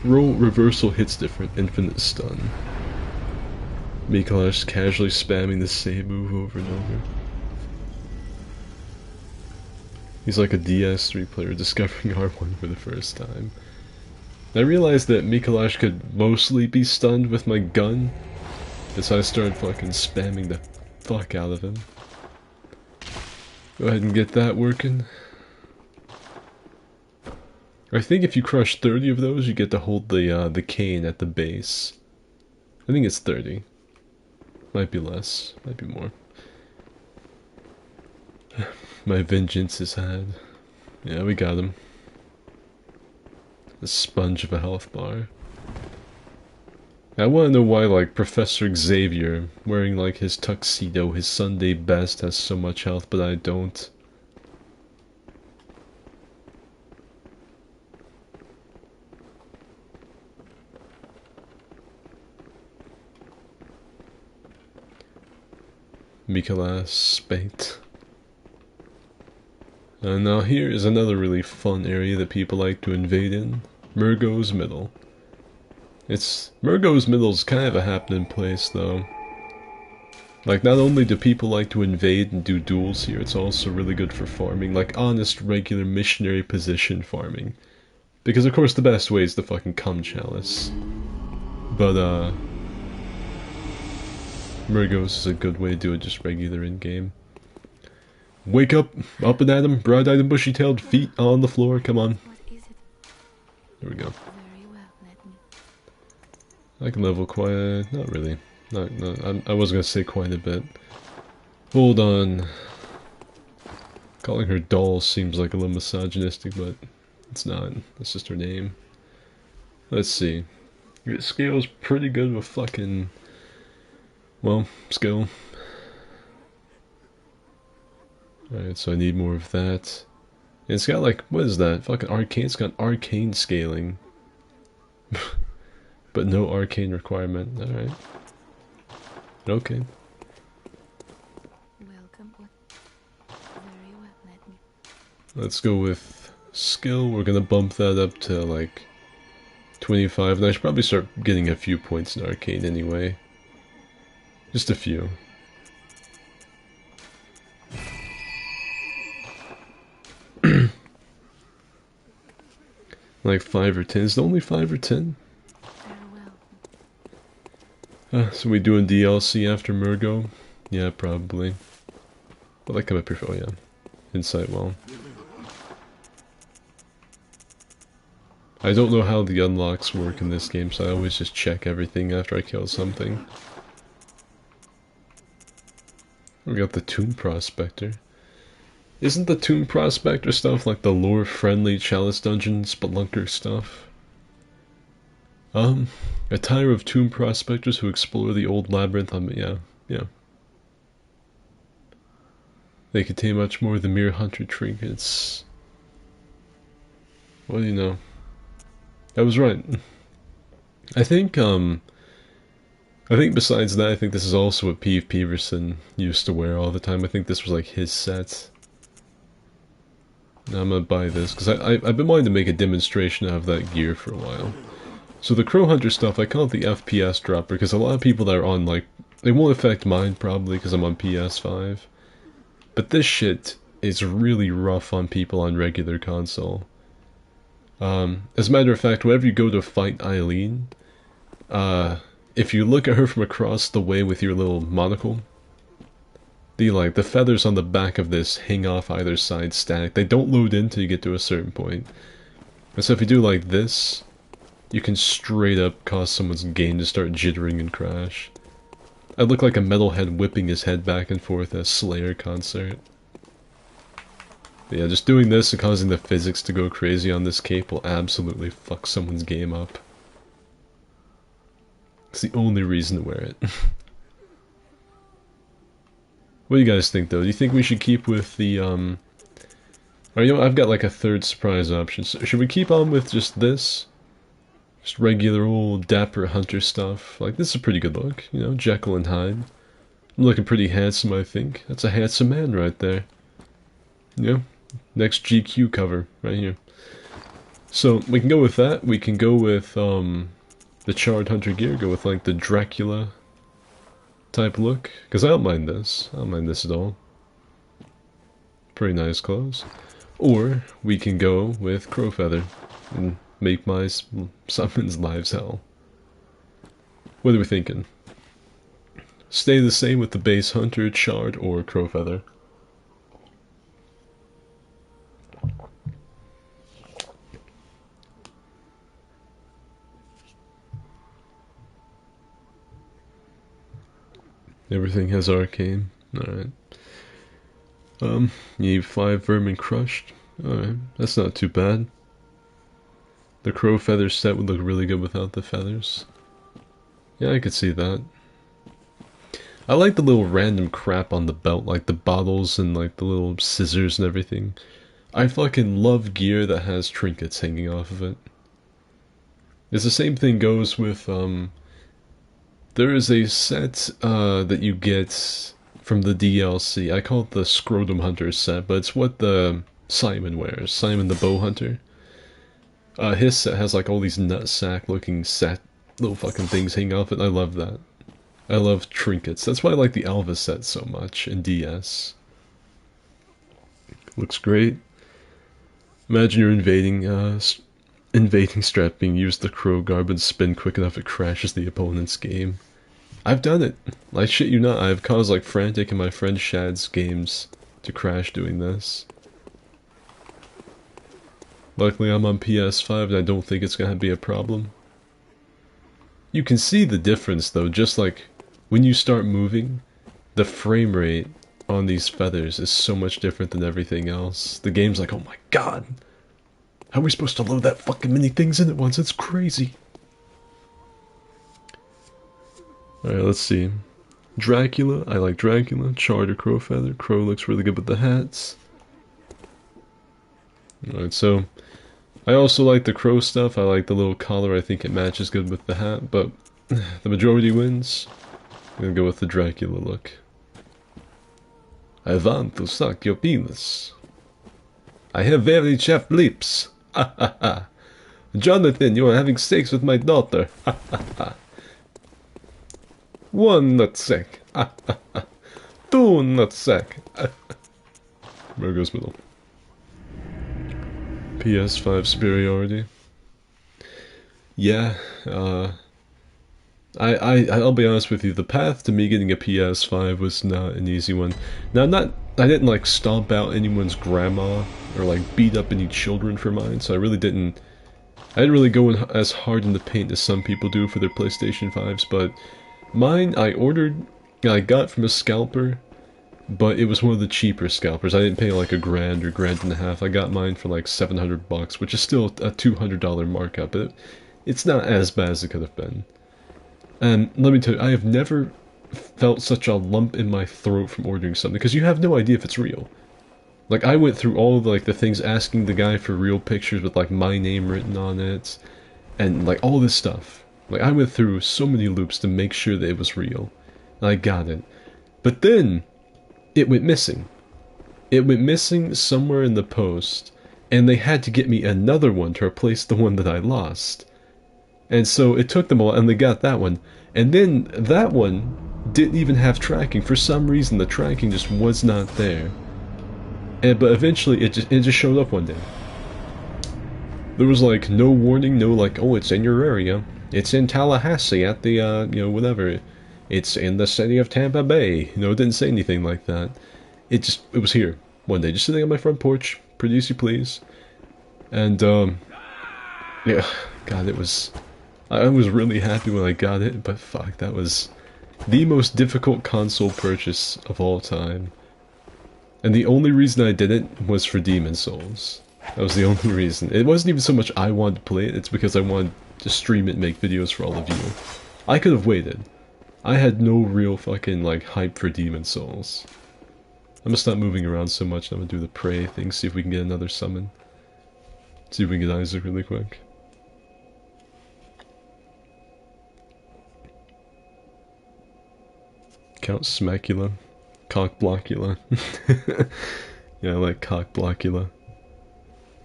roll reversal hits different, infinite stun. Mikolash casually spamming the same move over and over. He's like a DS3 player discovering R1 for the first time. I realized that Mikolash could mostly be stunned with my gun, so I started fucking spamming the fuck out of him. Go ahead and get that working. I think if you crush 30 of those, you get to hold the cane at the base. I think it's 30. Might be less, might be more. My vengeance is had. Yeah, we got him. A sponge of a health bar. I want to know why, like, Professor Xavier, wearing, like, his tuxedo, his Sunday best, has so much health, but I don't. Mikolash spanked. And now here is another really fun area that people like to invade in. Murgo's Middle. Murgo's Middle's kind of a happening place though. Like, not only do people like to invade and do duels here, it's also really good for farming, like honest, regular missionary position farming. Because of course the best way is the fucking cum chalice. But Murgo's is a good way to do it just regular in-game. Wake up! Up and at 'em! Broad-eyed and bushy-tailed, feet on the floor, come on. There we go. I can level quite... not really. I was gonna say quite a bit. Hold on. Calling her doll seems like a little misogynistic, but it's not. That's just her name. Let's see. Your scale's pretty good with fucking... well, skill. Alright, so I need more of that. And it's got like, what is that? Fucking arcane, it's got arcane scaling. But no arcane requirement, alright. Okay. Let's go with skill, we're gonna bump that up to like 25, and I should probably start getting a few points in arcane anyway. Just a few. Like 5 or 10. Is it only 5 or 10? So we doing DLC after Murgo? Yeah, probably. But like, come up here for, oh yeah. Insight well. I don't know how the unlocks work in this game, so I always just check everything after I kill something. We got the Tomb Prospector. Isn't the Tomb Prospector stuff like the lore-friendly Chalice Dungeon Spelunker stuff? A tire of Tomb Prospectors who explore the old labyrinth on... yeah. They contain much more than mere hunter trinkets. What do you know? I was right. I think besides that, I think this is also what Peve Peverson used to wear all the time. I think this was like his set. Now I'm gonna buy this, because I've been wanting to make a demonstration of that gear for a while. So the Crow Hunter stuff, I call it the FPS dropper, because a lot of people that are on, like, they won't affect mine probably, because I'm on PS5. But this shit is really rough on people on regular console. As a matter of fact, whenever you go to fight Eileen, if you look at her from across the way with your little monocle, the feathers on the back of this hang off either side static. They don't load in until you get to a certain point. And so if you do like this, you can straight up cause someone's game to start jittering and crash. I look like a metalhead whipping his head back and forth at a Slayer concert. But yeah, just doing this and causing the physics to go crazy on this cape will absolutely fuck someone's game up. It's the only reason to wear it. What do you guys think, though? Do you think we should keep with the, or, you know, I've got like a third surprise option. So should we keep on with just this? Just regular old dapper hunter stuff. Like, this is a pretty good look, you know, Jekyll and Hyde. I'm looking pretty handsome, I think. That's a handsome man right there. Yeah, next GQ cover, right here. So, we can go with that. We can go with, the charred hunter gear. Go with, like, the Dracula type look, because I don't mind this. I don't mind this at all. Pretty nice clothes. Or we can go with Crow Feather and make my summons lives hell. What are we thinking? Stay the same with the base hunter, charred, or Crow Feather? Everything has arcane. Alright. You need 5 vermin crushed. Alright, that's not too bad. The Crow Feather set would look really good without the feathers. Yeah, I could see that. I like the little random crap on the belt, like the bottles and like the little scissors and everything. I fucking love gear that has trinkets hanging off of it. It's the same thing goes with, there is a set that you get from the DLC. I call it the Scrotum Hunter set, but it's what the Simon wears. Simon the Bow Hunter. His set has like all these nutsack looking little fucking things hanging off it, and I love that. I love trinkets. That's why I like the Alva set so much in DS. Looks great. Imagine you're invading strat being used the crow garb and spin quick enough it crashes the opponent's game. I've done it. I shit you not, I've caused like Frantic and my friend Shad's games to crash doing this. Luckily I'm on PS5 and I don't think it's gonna be a problem. You can see the difference though, just like when you start moving, the frame rate on these feathers is so much different than everything else. The game's like, oh my god, how are we supposed to load that fucking many things in at once? It's crazy. Alright, let's see. Dracula, I like Dracula. Charred or Crow Feather. Crow looks really good with the hats. Alright, so I also like the crow stuff. I like the little collar. I think it matches good with the hat, but the majority wins. I'm gonna go with the Dracula look. I want to suck your penis. I have very chapped lips. Ha ha ha. Jonathan, you are having sex with my daughter. Ha ha ha. 1 nutsack. Ha ha ha. 2 nutsack. Where goes middle? PS5 superiority. Yeah, I'll be honest with you, the path to me getting a PS5 was not an easy one. Now, I didn't like stomp out anyone's grandma or like beat up any children for mine, so I didn't really go in as hard in the paint as some people do for their PlayStation 5s, but mine I got from a scalper, but it was one of the cheaper scalpers. I didn't pay like $1 grand or $1.50. I got mine for like $700, which is still a $200 markup, but it's not as bad as it could have been. And let me tell you, I have never felt such a lump in my throat from ordering something because you have no idea if it's real. Like I went through all of like the things asking the guy for real pictures with like my name written on it and like all this stuff. Like I went through so many loops to make sure that it was real. And I got it. But then it went missing. It went missing somewhere in the post, and they had to get me another one to replace the one that I lost. And so it took them a while, and they got that one. And then that one didn't even have tracking. For some reason, the tracking just was not there. But eventually, it just showed up one day. There was like no warning, no like, oh, it's in your area. It's in Tallahassee at the, whatever. It's in the city of Tampa Bay. You know, it didn't say anything like that. It was here one day, just sitting on my front porch. Produce you please. And, yeah, God, I was really happy when I got it, but fuck, that was the most difficult console purchase of all time. And the only reason I did it was for Demon's Souls. That was the only reason. It wasn't even so much I wanted to play it, it's because I wanted to stream it and make videos for all of you. I could have waited. I had no real fucking, like, hype for Demon's Souls. I'm gonna stop moving around so much, I'm gonna do the pray thing, see if we can get another summon. See if we can get Isaac really quick. Count Smacula. Cockblockula. Yeah, I like Cockblockula.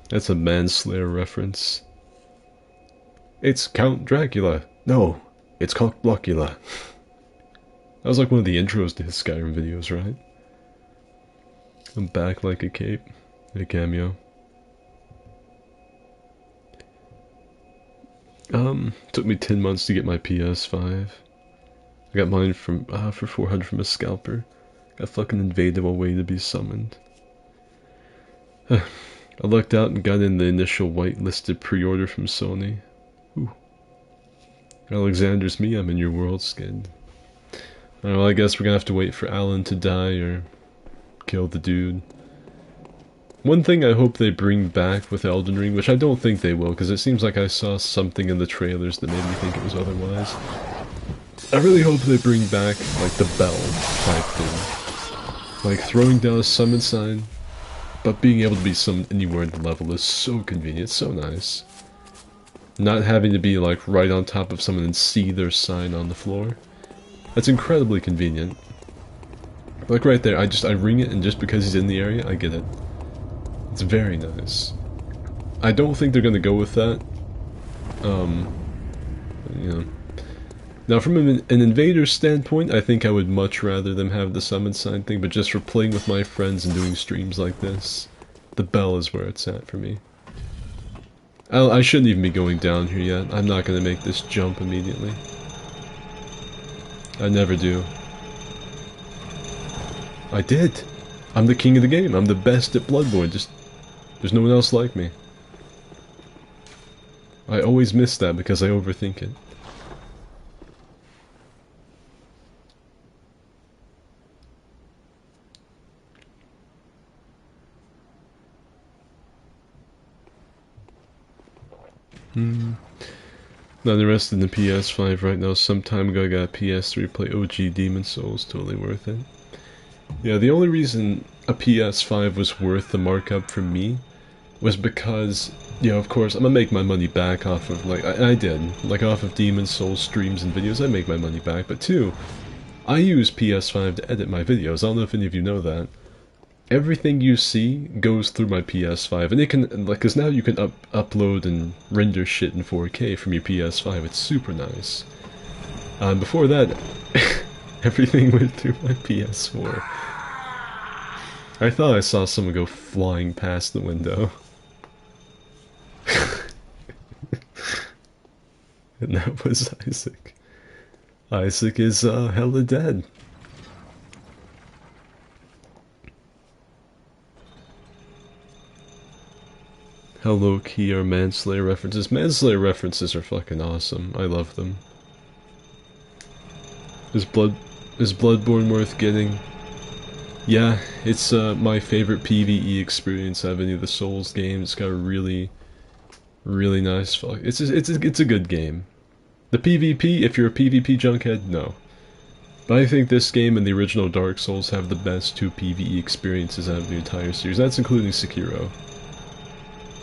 That's a Manslayer reference. It's Count Dracula. No, it's Cockblockula. That was like one of the intros to his Skyrim videos, right? I'm back like a cape. A cameo. Took me 10 months to get my PS5. I got mine from for 400 from a scalper. Got fucking invaded while waiting to be summoned. I lucked out and got in the initial whitelisted pre-order from Sony. Ooh. Alexander's me, I'm in your world skin. Well, I guess we're gonna have to wait for Alan to die or kill the dude. One thing I hope they bring back with Elden Ring, which I don't think they will, because it seems like I saw something in the trailers that made me think it was otherwise. I really hope they bring back, like, the bell type thing. Like, throwing down a summon sign, but being able to be summoned anywhere in the level is so convenient, so nice. Not having to be, like, right on top of someone and see their sign on the floor. That's incredibly convenient. Like, right there, I ring it, and just because he's in the area, I get it. It's very nice. I don't think they're gonna go with that. You know. Now, from an invader's standpoint, I think I would much rather them have the summon sign thing, but just for playing with my friends and doing streams like this, the bell is where it's at for me. I shouldn't even be going down here yet. I'm not gonna make this jump immediately. I never do. I did! I'm the king of the game. I'm the best at Bloodborne. Just, there's no one else like me. I always miss that because I overthink it. Not interested in the PS5 right now. Some time ago I got a PS3 play OG Demon's Souls. Totally worth it. Yeah, the only reason a PS5 was worth the markup for me was because, yeah, of course, I'm gonna make my money back off of, like, I did, like, off of Demon's Souls streams and videos, I make my money back, but two, I use PS5 to edit my videos. I don't know if any of you know that. Everything you see goes through my PS5, and it can, like, cause now you can upload and render shit in 4K from your PS5, it's super nice. Before that, everything went through my PS4. I thought I saw someone go flying past the window. And that was Isaac. Isaac is, hella dead. How low-key are Manslayer references? Manslayer references are fucking awesome. I love them. Is Bloodborne worth getting? Yeah, it's my favorite PvE experience out of any of the Souls games. It's got a really nice. It's a good game. The PvP, if you're a PvP junkhead, no. But I think this game and the original Dark Souls have the best two PvE experiences out of the entire series. That's including Sekiro.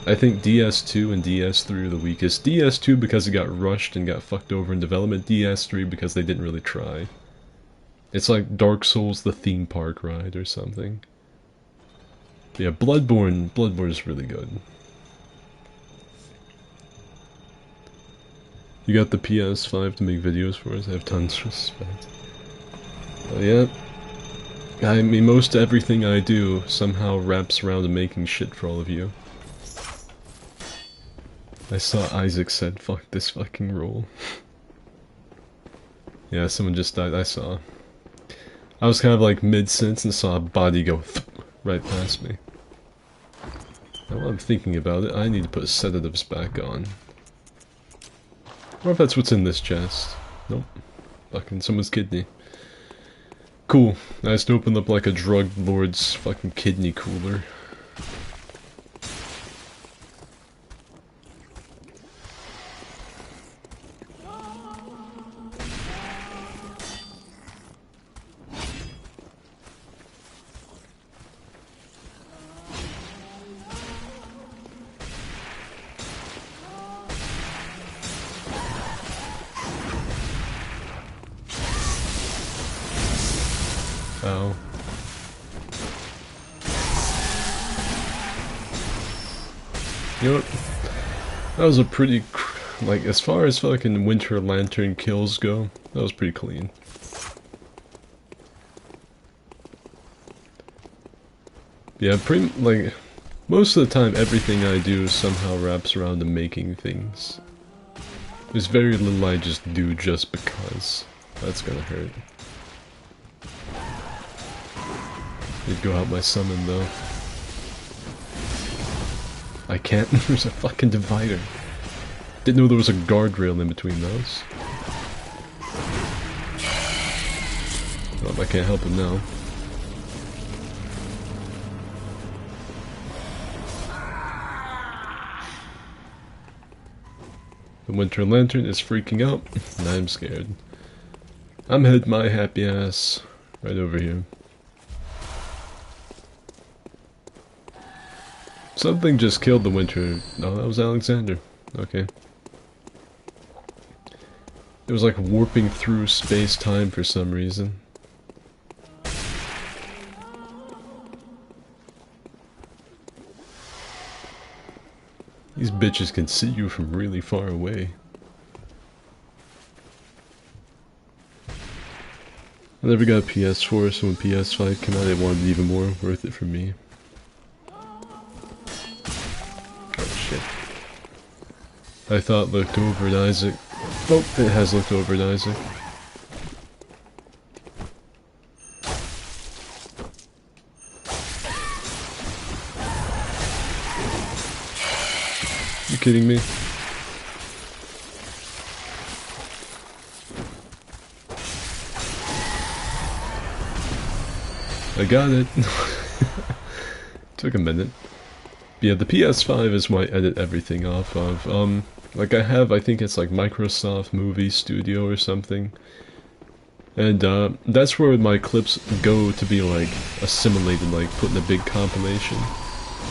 I think DS2 and DS3 are the weakest. DS2 because it got rushed and got fucked over in development. DS3 because they didn't really try. It's like Dark Souls the theme park ride or something. But yeah, Bloodborne is really good. You got the PS5 to make videos for us? I have tons of respect. But yeah. I mean, most everything I do somehow wraps around to making shit for all of you. I saw Isaac said, fuck this fucking role. Yeah, someone just died, I saw. I was kind of like mid-sentence and saw a body go right past me. Now while I'm thinking about it, I need to put sedatives back on. Or if that's what's in this chest. Nope. Fucking someone's kidney. Cool. I just opened up like a drug lord's fucking kidney cooler. Ow. You know what? That was a pretty, like, as far as fucking Winter Lantern kills go, that was pretty clean. Yeah, pretty, like, most of the time everything I do somehow wraps around to making things. There's very little I just do just because. That's gonna hurt. Need to go out my summon though. I can't. There's a fucking divider. Didn't know there was a guardrail in between those. Well, I can't help him now. The Winter Lantern is freaking out, and I'm scared. I'm heading my happy ass right over here. Something just killed the Winter. No, that was Alexander. Okay. It was like warping through space-time for some reason. These bitches can see you from really far away. I never got a PS4, so when PS5 came out, I wanted it even more. Worth it for me. I thought looked over at Isaac. Oh, it has looked over at Isaac. You kidding me? I got it. Took a minute. Yeah, the PS5 is what I edit everything off of. Like I think it's like Microsoft Movie Studio or something. And that's where my clips go to be like assimilated, like put in a big compilation.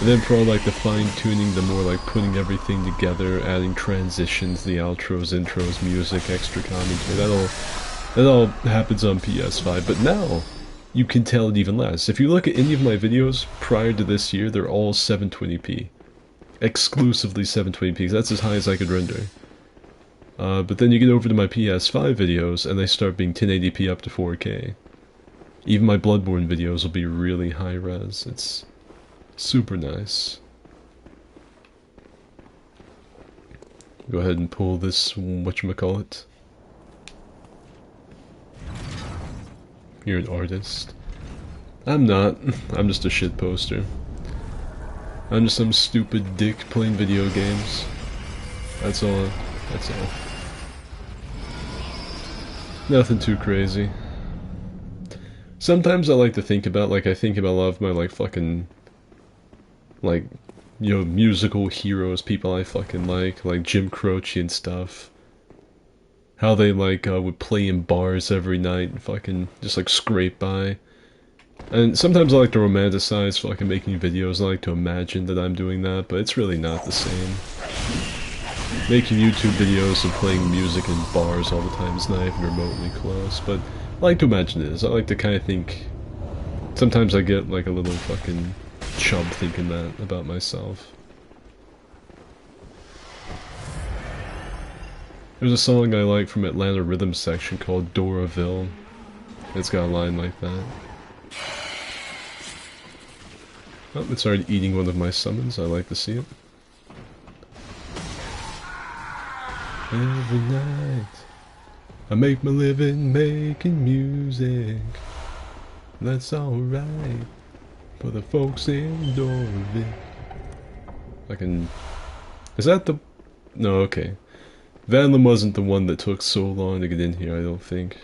And then for all like the fine tuning, the more like putting everything together, adding transitions, the outros, intros, music, extra commentary, that all happens on PS5. But now, you can tell it even less. If you look at any of my videos prior to this year, they're all 720p. Exclusively 720p, that's as high as I could render. But then you get over to my PS5 videos, and they start being 1080p up to 4K. Even my Bloodborne videos will be really high res. It's super nice. Go ahead and pull this, whatchamacallit. You're an artist. I'm not. I'm just a shit poster. I'm just some stupid dick playing video games. That's all. That's all. Nothing too crazy. Sometimes I like to think about, like, I think about a lot of my, like, fucking, like, you know, musical heroes, people I fucking like Jim Croce and stuff. how they like would play in bars every night and fucking just like scrape by. And sometimes I like to romanticize fucking making videos. I like to imagine that I'm doing that, but it's really not the same. Making YouTube videos and playing music in bars all the time is not even remotely close, but I like to imagine it is. I like to kind of think... Sometimes I get like a little fucking chub thinking that about myself. There's a song I like from Atlanta Rhythm Section called Doraville. It's got a line like that. Oh, it's already eating one of my summons. I like to see it. Every night I make my living making music. That's alright for the folks in Doraville. I can... Is that the... No, okay. Vanlum wasn't the one that took so long to get in here, I don't think.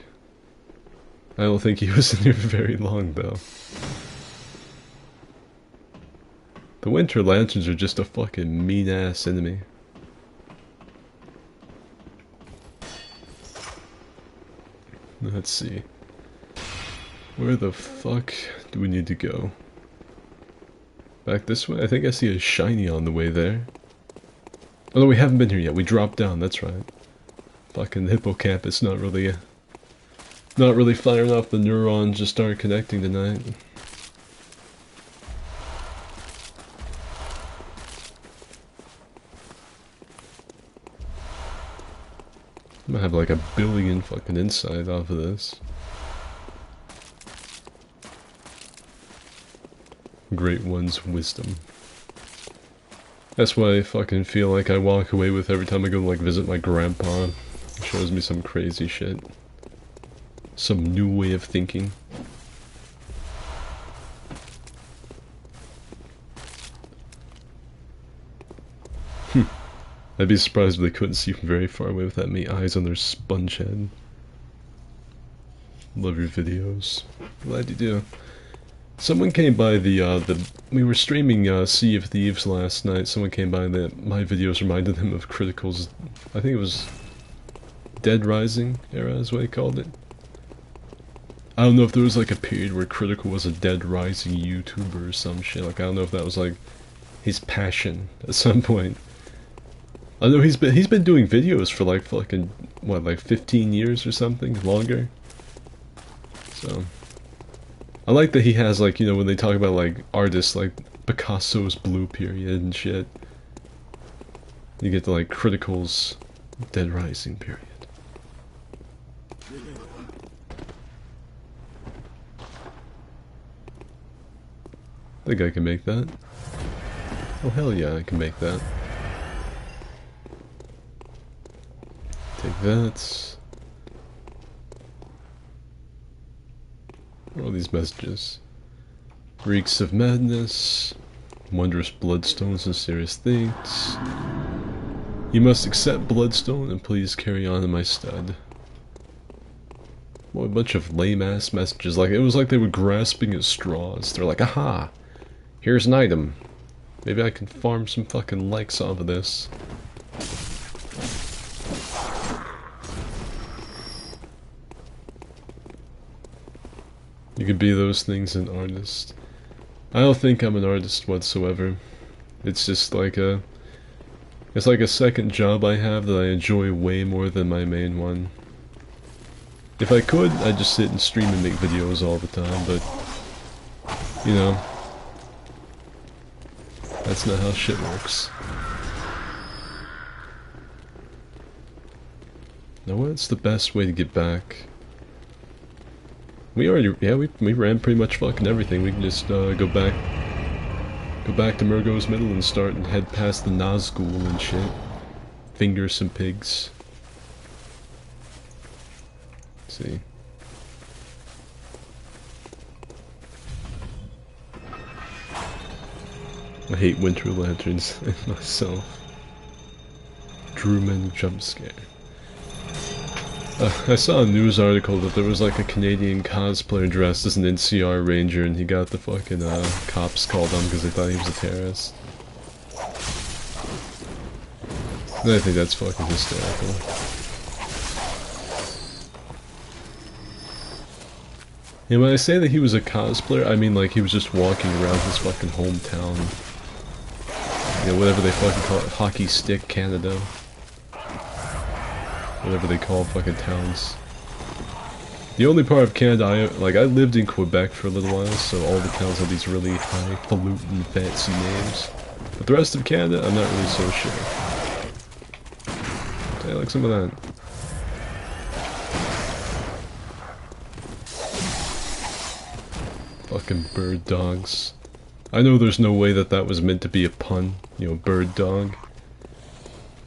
I don't think he was in here very long, though. The Winter Lanterns are just a fucking mean-ass enemy. Let's see. Where the fuck do we need to go? Back this way? I think I see a shiny on the way there. Oh no, we haven't been here yet. We dropped down, that's right. Fucking hippocampus not really firing off the neurons just started connecting tonight. I'm gonna have like 1 billion fucking insight off of this. Great One's wisdom. That's what I fucking feel like I walk away with every time I go like visit my grandpa. He shows me some crazy shit. Some new way of thinking. I'd be surprised if they couldn't see from very far away without me eyes on their sponge head. Love your videos. Glad you do. Someone came by we were streaming Sea of Thieves last night. Someone came by that my videos reminded him of Critical's, I think it was Dead Rising era is what he called it. I don't know if there was like a period where Critical was a Dead Rising YouTuber or some shit. Like I don't know if that was like his passion at some point. I know he's been doing videos for like fucking what, like 15 years or something longer. So I like that he has like, you know, when they talk about like artists like Picasso's Blue Period and shit, you get the like Critical's Dead Rising period. I think I can make that. Oh hell yeah, I can make that. Take that. What are all these messages? Reeks of madness, wondrous bloodstones and serious things. You must accept bloodstone and please carry on in my stead. What a bunch of lame-ass messages. Like, it was like they were grasping at straws. They're like, aha! Here's an item. Maybe I can farm some fucking likes off of this. You could be those things an artist. I don't think I'm an artist whatsoever. It's just like it's like a second job I have that I enjoy way more than my main one. If I could, I'd just sit and stream and make videos all the time, but, you know, that's not how shit works. Now what's the best way to get back? We already, yeah, we ran pretty much fucking everything. We can just go back to Murgo's Middle and start and head past the Nazgul and shit. Finger some pigs. Let's see. I hate Winter Lanterns myself. Drewman jump scare. I saw a news article that there was like a Canadian cosplayer dressed as an NCR ranger and he got the fucking cops called on because they thought he was a terrorist. And I think that's fucking hysterical. And when I say that he was a cosplayer, I mean like he was just walking around his fucking hometown. You know, whatever they fucking call it, Hockey Stick, Canada. Whatever they call fucking towns. The only part of Canada I lived in Quebec for a little while, so all the towns have these really highfalutin fancy names. But the rest of Canada, I'm not really so sure. So I like some of that. Fucking bird dogs. I know there's no way that that was meant to be a pun, you know, bird dog.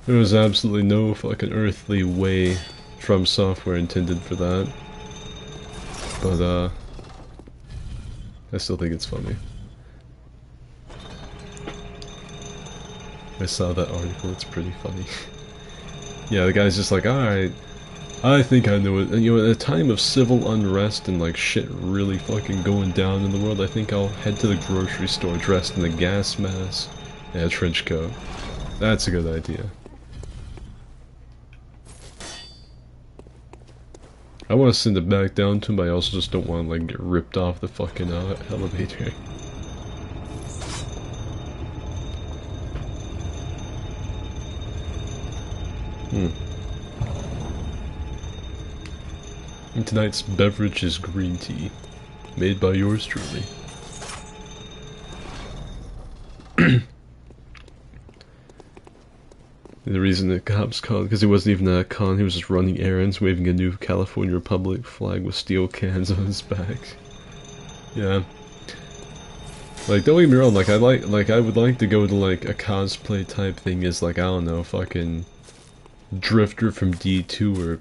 There was absolutely no fucking earthly way From Software intended for that. But, I still think it's funny. I saw that article, it's pretty funny. Yeah, the guy's just like, alright, I think I know it. And, you know, at a time of civil unrest and like shit really fucking going down in the world, I think I'll head to the grocery store dressed in a gas mask and a trench coat. That's a good idea. I want to send it back down to him, but I also just don't want to like get ripped off the fucking elevator. And tonight's beverage is green tea, made by yours truly. The reason the cops called, because he wasn't even at a con, he was just running errands, waving a new California Republic flag with steel cans on his back. Yeah. Like, don't get me wrong, like, I would like to go to, like, a cosplay type thing as, like, I don't know, fucking Drifter from D2 or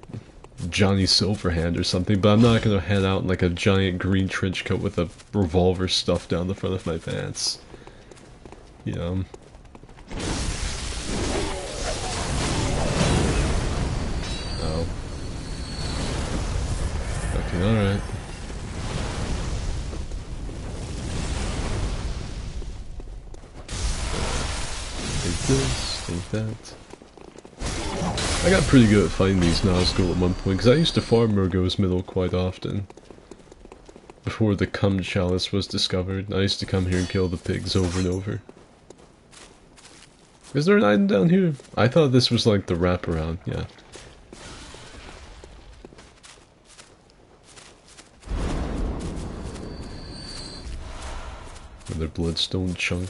Johnny Silverhand or something, but I'm not gonna head out in, like, a giant green trench coat with a revolver stuffed down the front of my pants. You know? Alright. Take this, take that. I got pretty good at fighting these Nazgul at one point, because I used to farm Murgo's Middle quite often. Before the Cum Chalice was discovered, I used to come here and kill the pigs over and over. Is there an item down here? I thought this was like the wraparound, yeah. Another bloodstone chunk.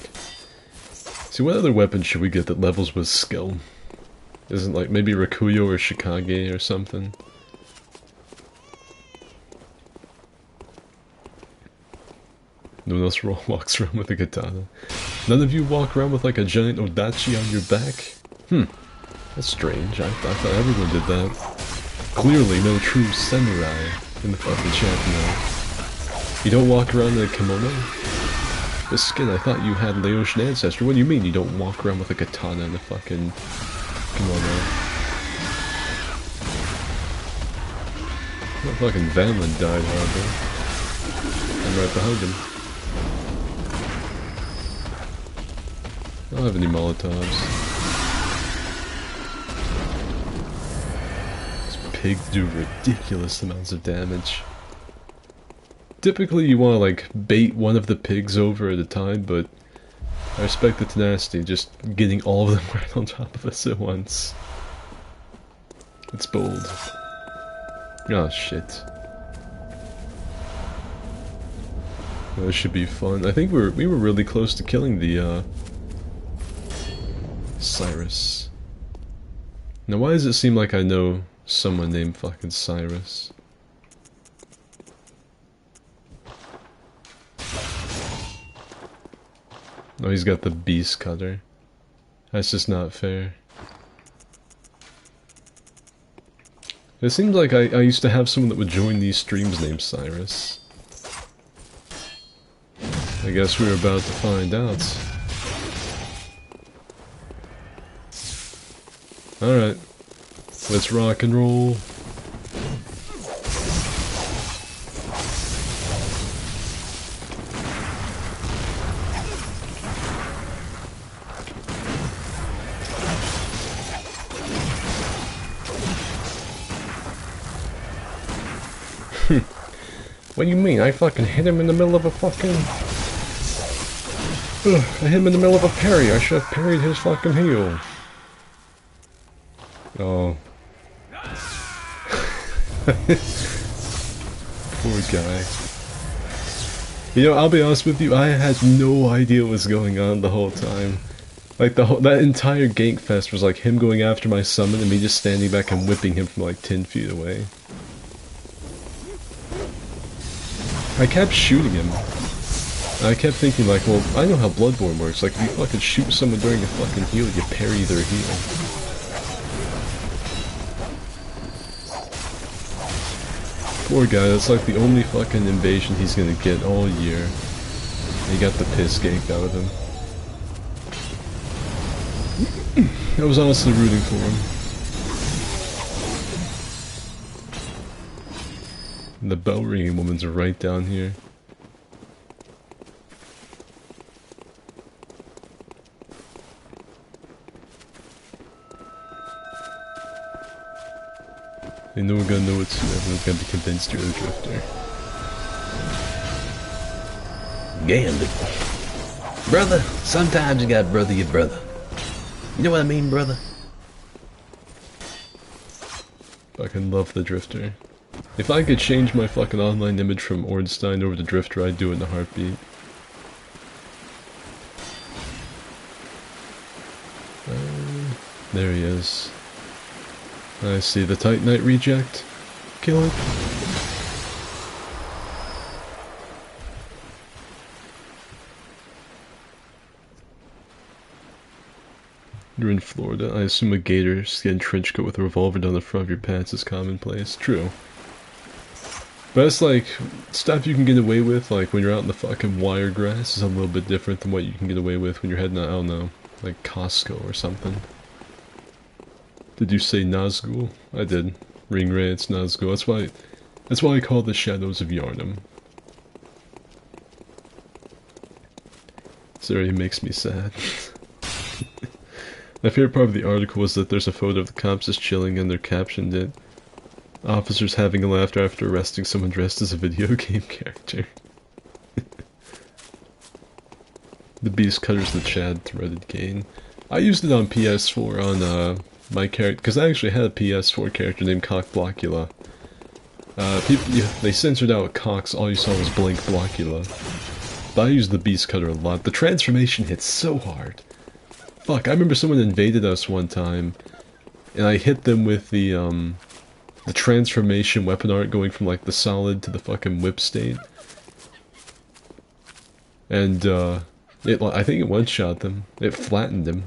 See, what other weapon should we get that levels with skill? Isn't like maybe Rakuyo or Shikage or something? No one else walks around with a katana. None of you walk around with like a giant odachi on your back? That's strange. I thought everyone did that. Clearly no true samurai in the fucking chat now. You don't walk around in a kimono? The skin, I thought you had Laotian ancestry. What do you mean you don't walk around with a katana and a fucking kimono? That fucking Vanlin died hard though. I'm right behind him. I don't have any Molotovs. These pigs do ridiculous amounts of damage. Typically you want to like bait one of the pigs over at a time, but I respect the tenacity, just getting all of them right on top of us at once. It's bold. Oh shit. That should be fun. I think we were really close to killing the Cyrus. Now why does it seem like I know someone named fucking Cyrus? Oh, he's got the beast cutter. That's just not fair. It seems like I used to have someone that would join these streams named Cyrus. I guess we were about to find out. Alright. Let's rock and roll. What do you mean? I fucking hit him in the middle of a fucking... Ugh, I hit him in the middle of a parry. I should have parried his fucking heel. Oh. Poor guy. You know, I'll be honest with you, I had no idea what was going on the whole time. Like, that entire Gank Fest was like him going after my summon and me just standing back and whipping him from like 10 feet away. I kept shooting him. I kept thinking like, well, I know how Bloodborne works. Like, if you fucking shoot someone during a fucking heal, you parry their heal. Poor guy, that's like the only fucking invasion he's gonna get all year. He got the piss ganked out of him. I was honestly rooting for him. The bell ringing woman's right down here. They know we're gonna know it soon, everyone's gonna be convinced you're the drifter. Gambit. Brother, sometimes you gotta brother your brother. You know what I mean, brother? Fucking love the drifter. If I could change my fucking online image from Ornstein over to drifter, I'd do it in a heartbeat. There he is. I see the Titanite reject. Kill it. You're in Florida. I assume a gator skin trench coat with a revolver down the front of your pants is commonplace. True. But it's like, stuff you can get away with, like when you're out in the fucking wiregrass, is a little bit different than what you can get away with when you're heading out, I don't know, like Costco or something. Did you say Nazgul? I did. Ringray, it's Nazgul. That's why I call it the Shadows of Yharnam. This already makes me sad. My favorite part of the article was that there's a photo of the cops just chilling and they're captioned it. Officers having a laugh after arresting someone dressed as a video game character. The Beast Cutter's the Chad threaded cane. I used it on PS4 on my character, because I actually had a PS4 character named Cockblocula. They censored out Cox, all you saw was blank Blockula. But I used the Beast Cutter a lot. The transformation hits so hard. Fuck, I remember someone invaded us one time, and I hit them with the transformation weapon art going from like the solid to the fucking whip state. And I think it one-shot them. It flattened them.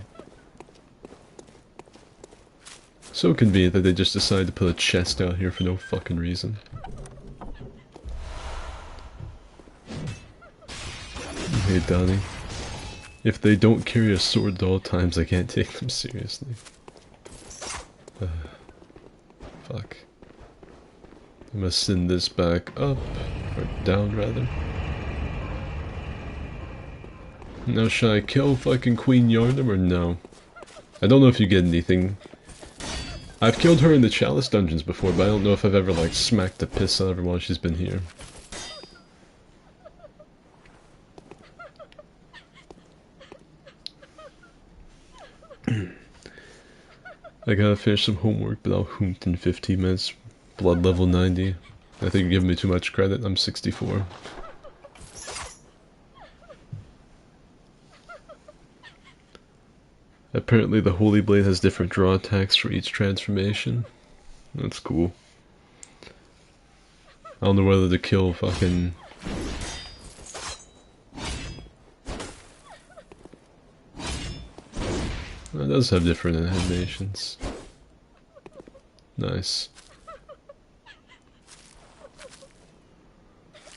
So convenient that they just decided to put a chest out here for no fucking reason. Hey Donnie. If they don't carry a sword at all times, I can't take them seriously. Fuck. I must send this back up, or down rather. Now should I kill fucking Queen Yharnam or no? I don't know if you get anything. I've killed her in the Chalice dungeons before, but I don't know if I've ever like smacked the piss out of her while she's been here. I gotta finish some homework, but I'll hoont in 15 minutes. Blood level 90. I think you're giving me too much credit. I'm 64. Apparently the Holy Blade has different draw attacks for each transformation. That's cool. I don't know whether to kill fucking... It does have different animations. Nice.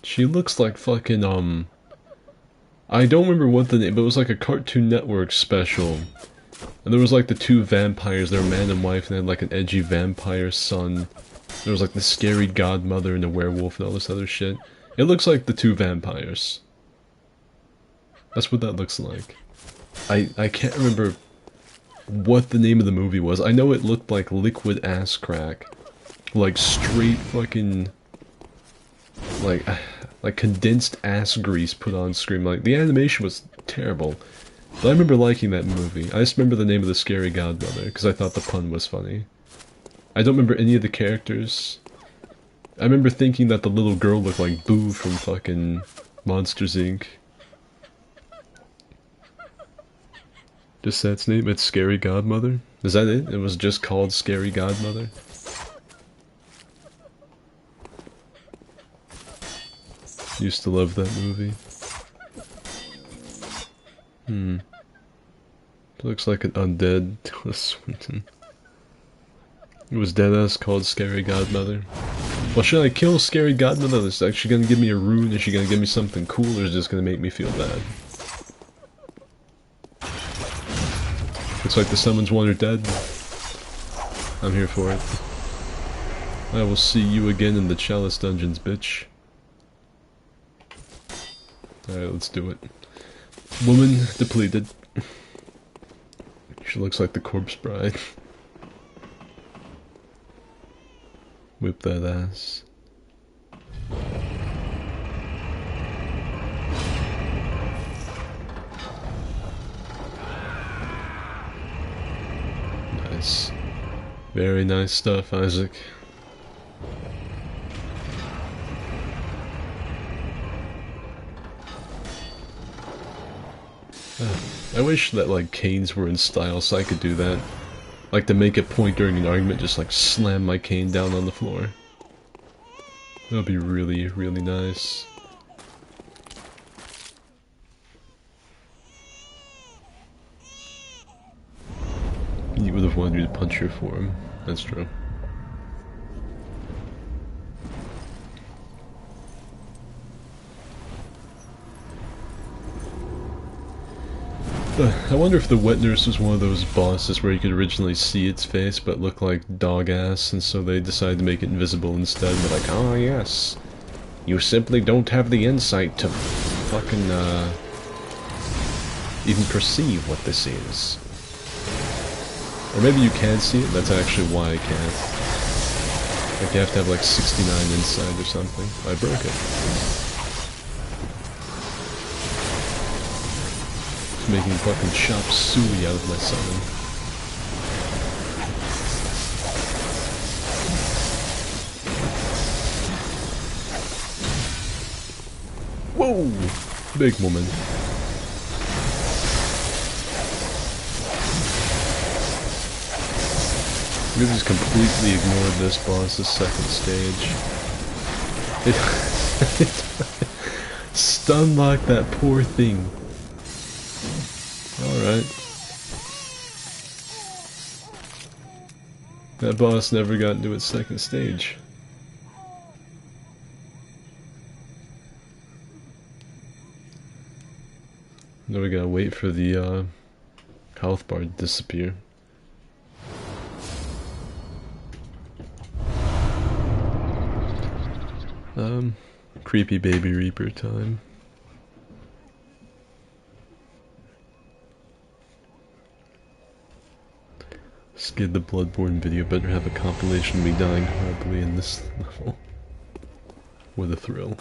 She looks like fucking, I don't remember what the name, but it was like a Cartoon Network special. And there was like the two vampires, they were man and wife, and they had like an edgy vampire son. There was like the scary godmother and a werewolf and all this other shit. It looks like the two vampires. That's what that looks like. I can't remember what the name of the movie was. I know it looked like liquid ass crack. Like straight fucking... like like condensed ass grease put on screen. Like the animation was terrible, but I remember liking that movie. I just remember the name of the scary godmother because I thought the pun was funny. I don't remember any of the characters. I remember thinking that the little girl looked like Boo from fucking Monsters Inc. Just that's name? It's Scary Godmother? Is that it? It was just called Scary Godmother? Used to love that movie. Looks like an undead Tilda Swinton. It was deadass called Scary Godmother. Well, should I kill Scary Godmother? Is she gonna give me a rune? Is she gonna give me something cool, or is it just gonna make me feel bad? Looks like the summons one are dead. I'm here for it. I will see you again in the Chalice Dungeons, bitch. Alright, let's do it. Woman depleted. She looks like the corpse bride. Whip that ass. Nice. Very nice stuff, Isaac. I wish that like canes were in style so I could do that. Like to make a point during an argument, just like slam my cane down on the floor. That would be really, really nice. You would have wanted you to punch her for him. That's true. I wonder if the wet nurse was one of those bosses where you could originally see its face but look like dog ass, and so they decided to make it invisible instead. But like, oh yes, you simply don't have the insight to fucking even perceive what this is. Or maybe you can see it, that's actually why I can't. Like you have to have like 69 insight or something. I broke it. Making fucking chop suey out of my summon. Whoa! Big woman. We just completely ignored this boss's second stage. It stun locked that poor thing. Alright. That boss never got into its second stage. Now we gotta wait for the health bar to disappear. Creepy baby reaper time. Skid the Bloodborne video better have a compilation of me dying horribly in this level. What a thrill.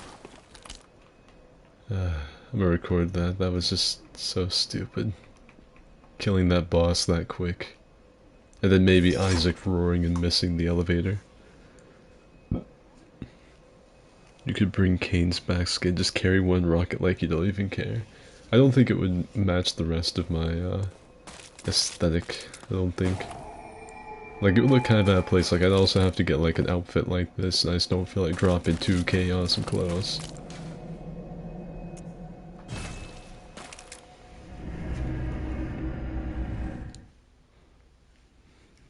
I'm gonna record that. That was just so stupid. Killing that boss that quick. And then maybe Isaac roaring and missing the elevator. You could bring Kane's back, Skid. Just carry one rocket like you don't even care. I don't think it would match the rest of my aesthetic. I don't think. Like, it would look kind of out of place. Like, I'd also have to get, like, an outfit like this, and I just don't feel like dropping 2K awesome clothes.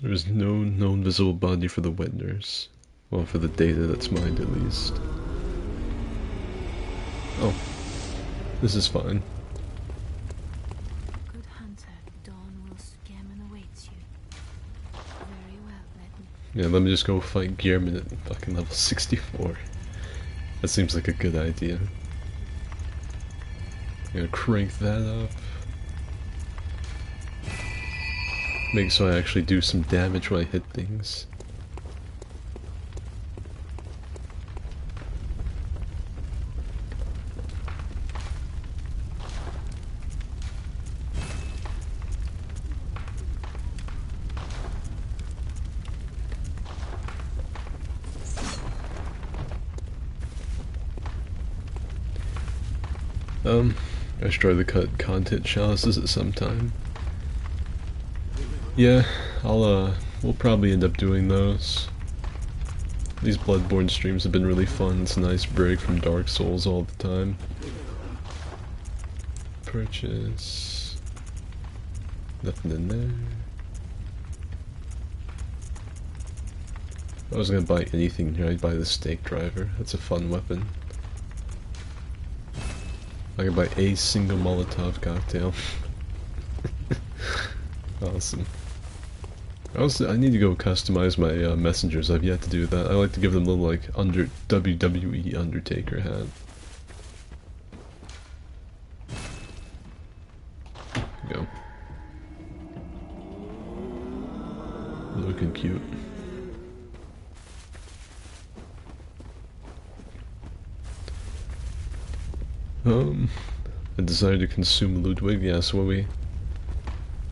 There's no known visible body for the wet nurse. Well, for the data that's mined, at least. Oh. This is fine. Yeah, let me just go fight Gearman at fucking level 64. That seems like a good idea. I'm gonna crank that up. Make so I actually do some damage when I hit things. I should try to cut content chalices at some time. Yeah, we'll probably end up doing those. These Bloodborne streams have been really fun. It's a nice break from Dark Souls all the time. Purchase. Nothing in there. If I was gonna buy anything here, I'd buy the stake driver. That's a fun weapon. I can buy a single Molotov cocktail. Awesome. I need to go customize my messengers. I've yet to do that. I like to give them a little like WWE Undertaker hat. Go. Looking cute. I decided to consume Ludwig. Yeah, so what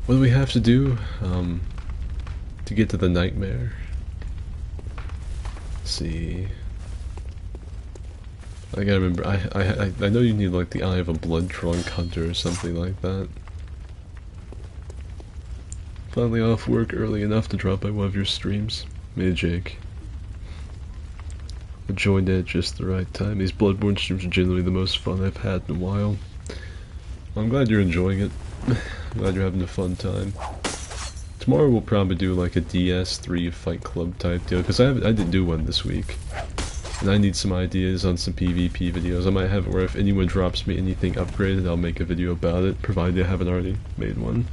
do we have to do to get to the nightmare? Let's see. I gotta remember. I know you need like the eye of a blood drunk hunter or something like that. Finally off work early enough to drop by one of your streams. Hey Jake. I joined at just the right time. These Bloodborne streams are generally the most fun I've had in a while. I'm glad you're enjoying it. I'm glad you're having a fun time. Tomorrow we'll probably do like a DS3 Fight Club type deal, because I didn't do one this week. And I need some ideas on some PvP videos. I might have it where if anyone drops me anything upgraded, I'll make a video about it, provided I haven't already made one.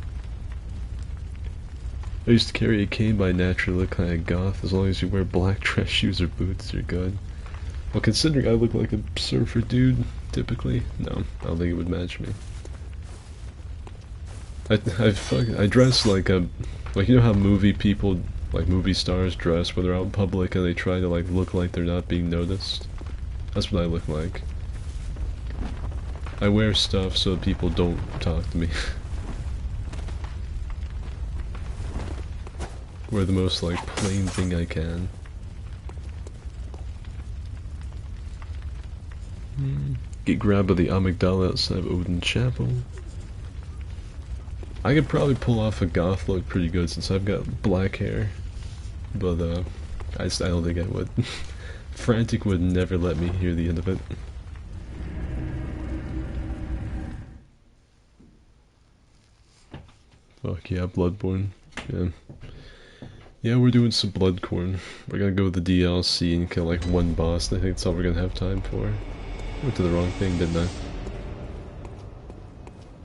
I used to carry a cane, but I naturally look kinda goth. As long as you wear black dress shoes or boots, you're good. Well, considering I look like a surfer dude, typically, no, I don't think it would match me. I dress like a, like, you know how movie people, like movie stars dress when they're out in public and they try to like look like they're not being noticed? That's what I look like. I wear stuff so people don't talk to me. Wear the most like plain thing I can. Get grabbed by the amygdala outside of Odin Chapel. I could probably pull off a goth look pretty good since I've got black hair, but I don't think I would. Frantic would never let me hear the end of it. Fuck yeah, Bloodborne. Yeah. Yeah, we're doing some Bloodcorn. We're gonna go with the DLC and kill like one boss, and I think that's all we're gonna have time for. Went to the wrong thing, didn't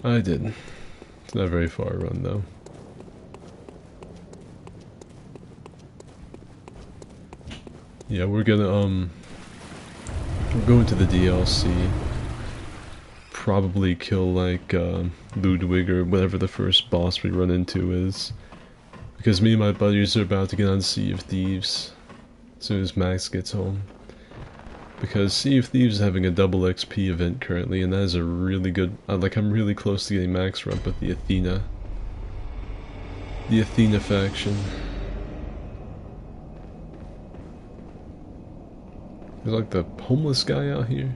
I? I did. It's not a very far run though. Yeah, we're gonna we're going to the DLC. Probably kill like Ludwig or whatever the first boss we run into is. Because me and my buddies are about to get on Sea of Thieves as soon as Max gets home. Because Sea of Thieves is having a double XP event currently, and that is a really good, like I'm really close to getting max run with the Athena. The Athena faction. There's like the homeless guy out here.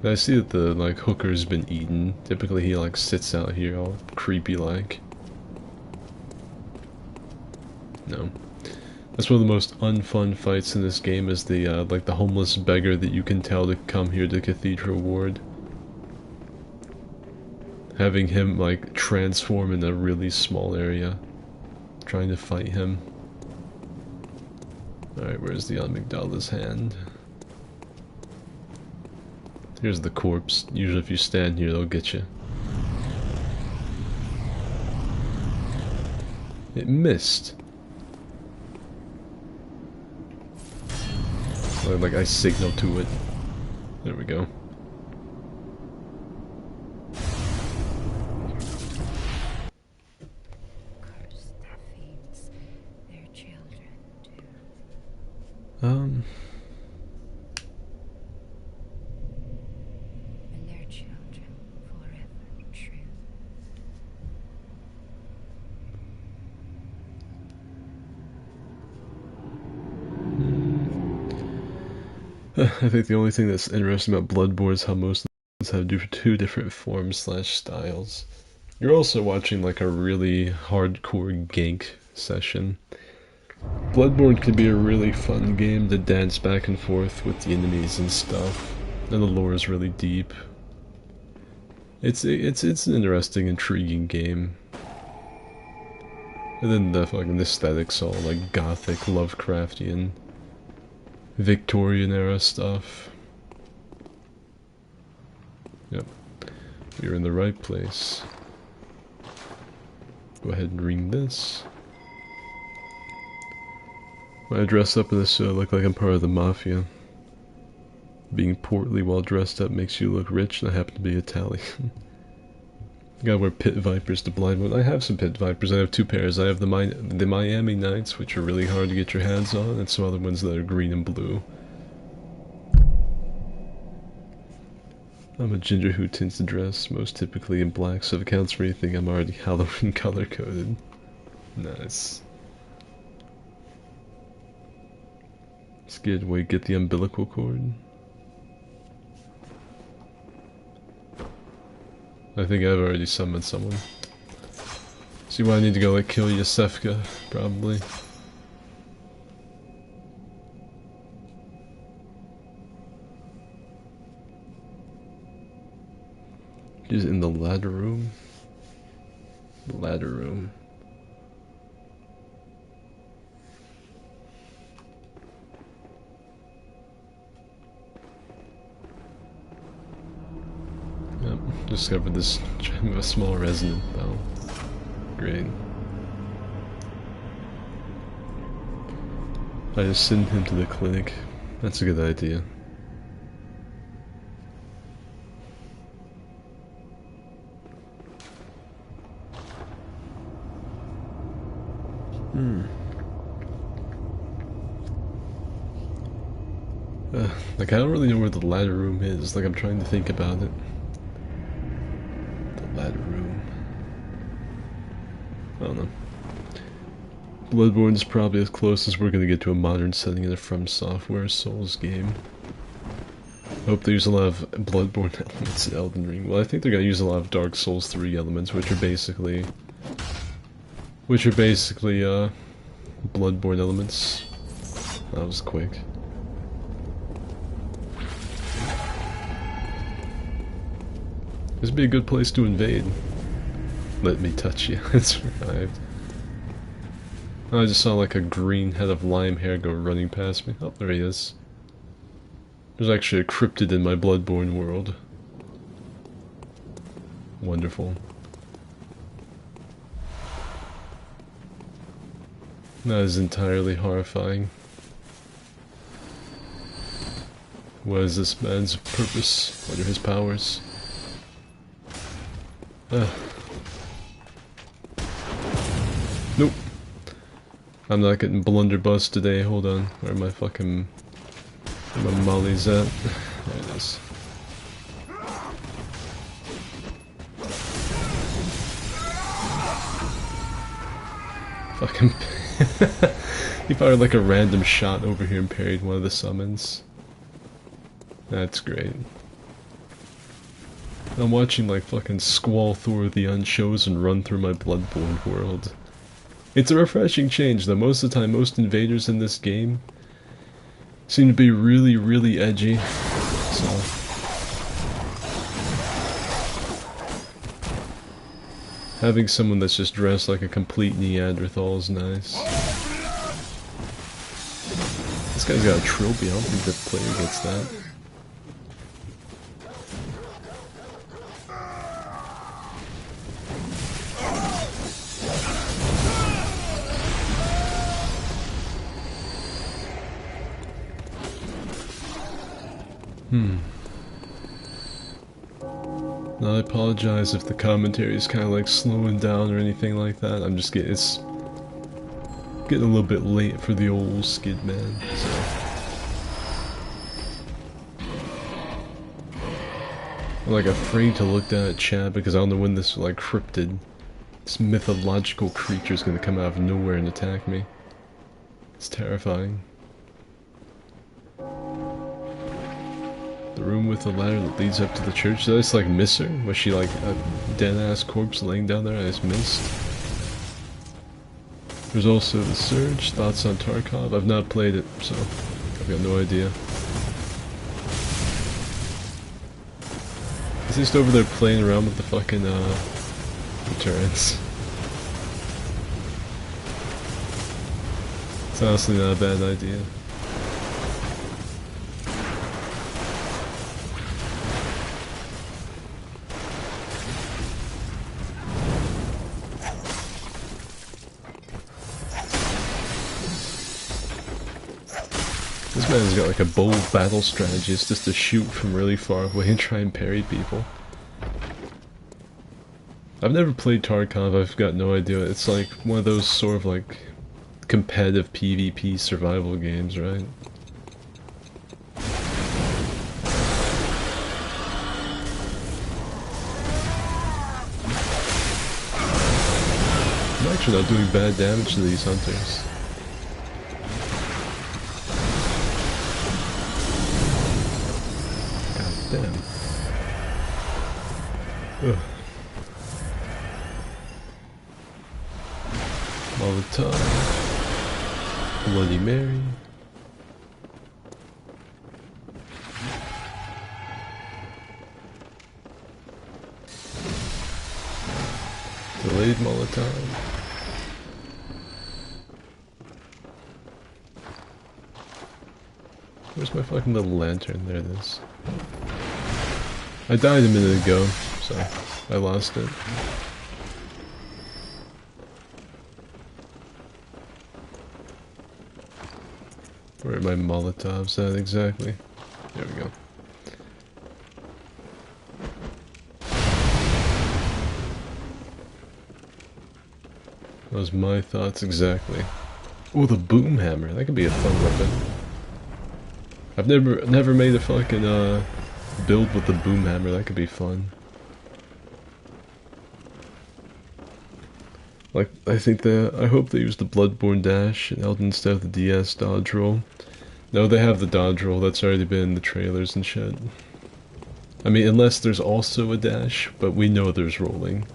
I see that the like hooker's been eaten. Typically he like sits out here all creepy like. No. That's one of the most unfun fights in this game is the like the homeless beggar that you can tell to come here to Cathedral Ward. Having him like transform in a really small area. Trying to fight him. Alright, where's the amygdala's hand? Here's the corpse. Usually if you stand here, they'll get you. It missed. Like I signal to it. There we go. Um... I think the only thing that's interesting about Bloodborne is how most of them have two different forms slash styles. You're also watching like a really hardcore gank session. Bloodborne can be a really fun game to dance back and forth with the enemies and stuff, and the lore is really deep. It's an interesting, intriguing game. And then the fucking aesthetics all like gothic, Lovecraftian, Victorian era stuff. Yep, you're in the right place. Go ahead and ring this. When I dress up in this suit, I look like I'm part of the mafia. Being portly while dressed up makes you look rich, and I happen to be Italian. Gotta wear pit vipers to blind one. I have some pit vipers. I have two pairs. I have the Miami Nights, which are really hard to get your hands on, and some other ones that are green and blue. I'm a ginger who tends to dress most typically in black, so if it counts for anything, I'm already Halloween color coded. Nice. Scared way get the umbilical cord. I think I've already summoned someone. See why I need to go like kill Yosefka, probably. She's in the ladder room. The ladder room. Yep, discovered this gem of a small resonant bell. Great. I just send him to the clinic. That's a good idea. Like I don't really know where the ladder room is. Like I'm trying to think about it. The ladder room. I don't know. Bloodborne is probably as close as we're gonna get to a modern setting in a From Software Souls game. I hope they use a lot of Bloodborne elements in Elden Ring. Well, I think they're gonna use a lot of Dark Souls 3 elements, which are basically Bloodborne elements. That was quick. This would be a good place to invade. Let me touch you. It survived. I just saw like a green head of lime hair go running past me. Oh, there he is. There's actually a cryptid in my Bloodborne world. Wonderful. That is entirely horrifying. What is this man's purpose? What are his powers? Nope. I'm not getting blunderbuss today. Hold on. Where my fucking... Where my molly's at? There it is. Fucking... He fired like a random shot over here and parried one of the summons. That's great. I'm watching like fucking Squall Thor the Unchosen run through my Bloodborne world. It's a refreshing change though. Most of the time, most invaders in this game seem to be really, really edgy. So having someone that's just dressed like a complete Neanderthal is nice. This guy's got a trophy. I don't think the player gets that. Now I apologize if the commentary is kind of like slowing down or anything like that. I'm just getting, it's getting a little bit late for the old skid man, so. I'm like afraid to look down at chat because I don't know when this like cryptid, this mythological creature is going to come out of nowhere and attack me. It's terrifying. The room with the ladder that leads up to the church. Did I just like miss her? Was she like a dead ass corpse laying down there I just missed? There's also the Surge. Thoughts on Tarkov? I've not played it, so I've got no idea. He's just over there playing around with the fucking the turrets. It's honestly not a bad idea. This man's got like a bold battle strategy. It's just to shoot from really far away and try and parry people. I've never played Tarkov, I've got no idea. It's like one of those sort of like competitive PvP survival games, right? I'm actually not doing bad damage to these hunters. Damn. Ugh. Molotov. Bloody Mary. Delayed Molotov. Where's my fucking little lantern? There it is. I died a minute ago, so I lost it. Where are my Molotovs at exactly? There we go. Those my thoughts exactly. Oh, the boom hammer. That could be a fun weapon. I've never made a fucking build with the boom hammer. That could be fun. Like, I hope they use the Bloodborne dash instead of the DS dodge roll. No, they have the dodge roll. That's already been in the trailers and shit. I mean, unless there's also a dash, but we know there's rolling.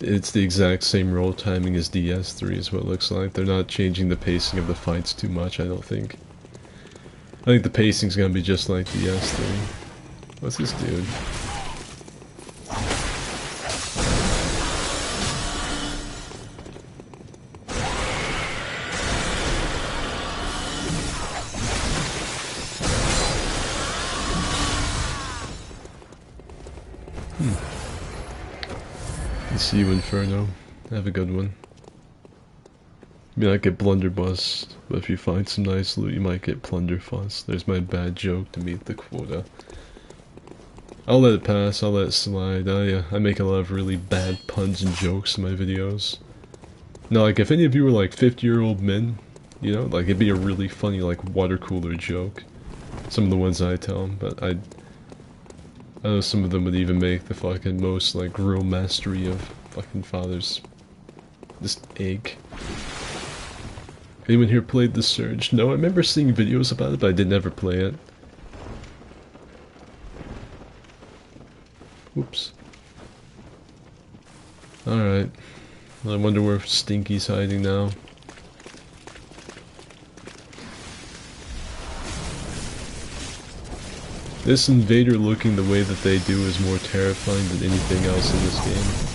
It's the exact same roll timing as DS3 is what it looks like. They're not changing the pacing of the fights too much, I don't think. I think the pacing's gonna be just like DS3. What's this dude? See you, Inferno. Have a good one. You might get blunderbuss, but if you find some nice loot, you might get plunderfuss. There's my bad joke to meet the quota. I'll let it pass, I'll let it slide. I make a lot of really bad puns and jokes in my videos. Now, like, if any of you were like 50-year-old men, you know, like, it'd be a really funny, like, water cooler joke. Some of the ones I tell, but I know some of them would even make the fucking most, like, real mastery of fucking fathers. Just egg. Anyone here played The Surge? No, I remember seeing videos about it, but I did never play it. Whoops. Alright. I wonder where Stinky's hiding now. This invader looking the way that they do is more terrifying than anything else in this game.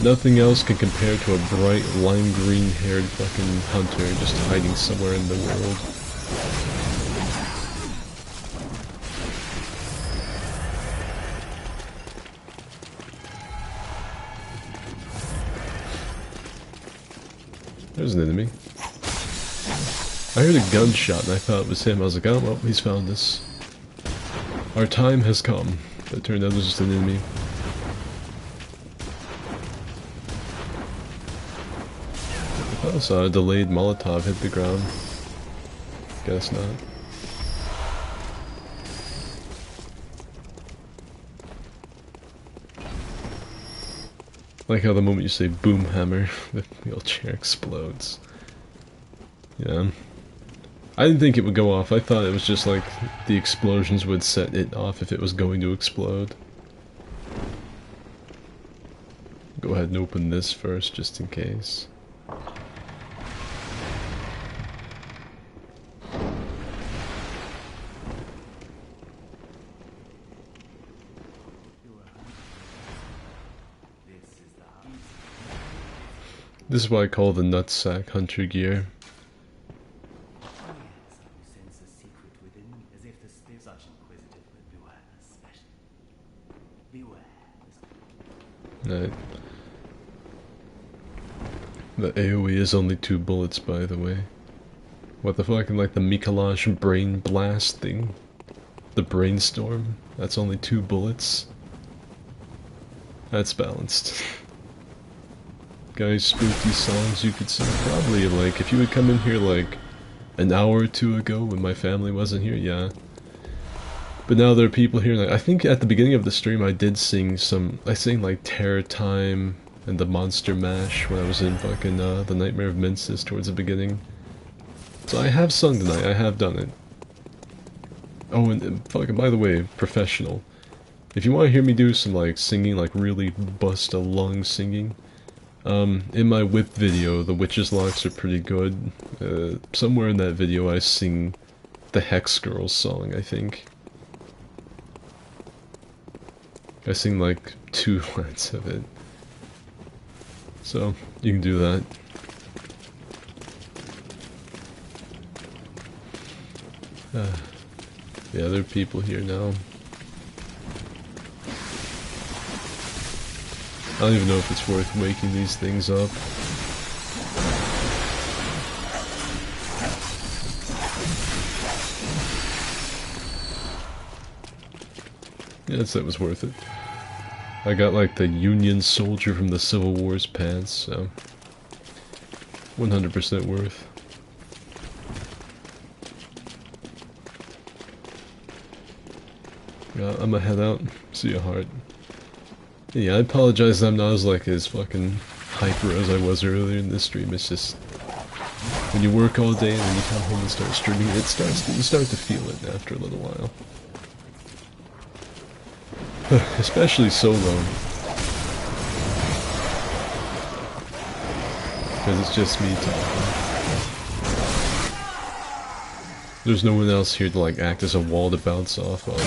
Nothing else can compare to a bright lime green haired fucking hunter just hiding somewhere in the world. There's an enemy. I heard a gunshot and I thought it was him. I was like, oh well, he's found us. Our time has come. But it turned out it was just an enemy. I saw a delayed Molotov hit the ground. Guess not. Like how the moment you say boom hammer, the wheel chair explodes. Yeah. I didn't think it would go off. I thought it was just like the explosions would set it off if it was going to explode. Go ahead and open this first, just in case. This is what I call the nutsack hunter gear. Right. The AoE is only 2 bullets, by the way. What the fuck, and like the Mikolaj brain blast thing? The brainstorm? That's only 2 bullets? That's balanced. Guys, spooky songs you could sing. Probably, like, if you would come in here, like, an hour or two ago when my family wasn't here, yeah. But now there are people here, like, I think at the beginning of the stream I did sing some, I sang, like, Terror Time and the Monster Mash when I was in fucking, the Nightmare of Mensis towards the beginning. So I have sung tonight, I have done it. Oh, and fucking, by the way, professional. If you want to hear me do some, like, singing, like, really bust a lung singing, in my whip video, the witch's locks are pretty good. Somewhere in that video I sing the Hex Girls song, I think. I sing like 2 lines of it. So, you can do that. Yeah, there are people here now. I don't even know if it's worth waking these things up. Yeah, that was worth it. I got like the Union soldier from the Civil War's pants, so 100% worth. Yeah, I'm gonna head out. See you, Heart. Yeah, I apologize I'm not as fucking hyper as I was earlier in this stream. It's just when you work all day and then you come home and start streaming, you start to feel it after a little while. Especially solo. Because it's just me talking. There's no one else here to like act as a wall to bounce off of.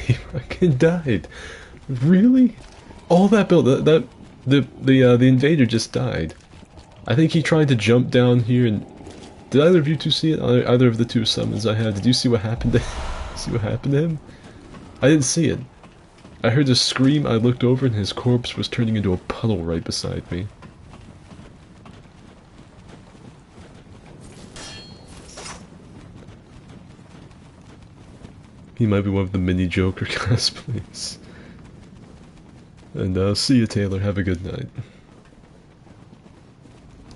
He fucking died. Really? All that build, the invader just died. I think he tried to jump down here and... Did either of you two see it? Either of the 2 summons I had, did you see what happened to see what happened to him? I didn't see it. I heard a scream, I looked over and his corpse was turning into a puddle right beside me. He might be one of the mini Joker cosplays. And see you, Taylor. Have a good night.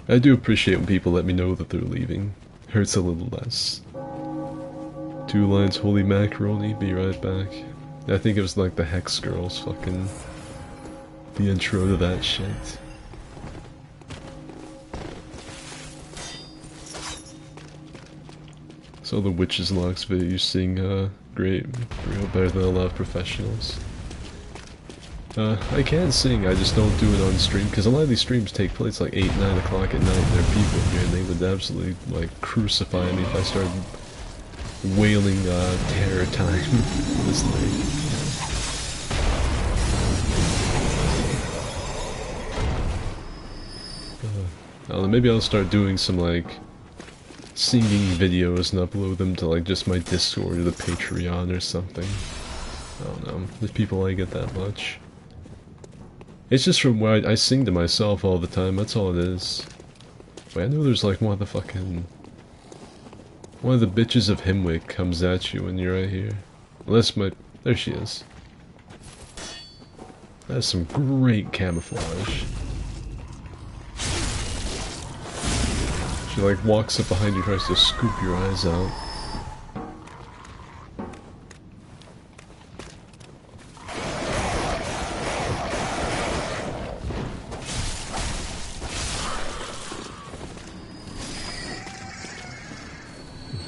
I do appreciate when people let me know that they're leaving. Hurts a little less. 2 lines, holy macaroni, be right back. I think it was like the Hex Girls fucking... the intro to that shit. So the Witch's Locks video you sing, great, real better than a lot of professionals. I can sing, I just don't do it on stream, because a lot of these streams take place like 8, 9 o'clock at night, and there are people here, and they would absolutely, like, crucify me if I started wailing, Terror Time this late. I don't know, maybe I'll start doing some, like, singing videos and upload them to, like, just my Discord or the Patreon or something. I don't know, if people like it that much. It's just from where I sing to myself all the time, that's all it is. Wait, I know there's like one of the bitches of Himwick comes at you when you're right here. Unless there she is. That's some great camouflage. She like walks up behind you, tries to scoop your eyes out.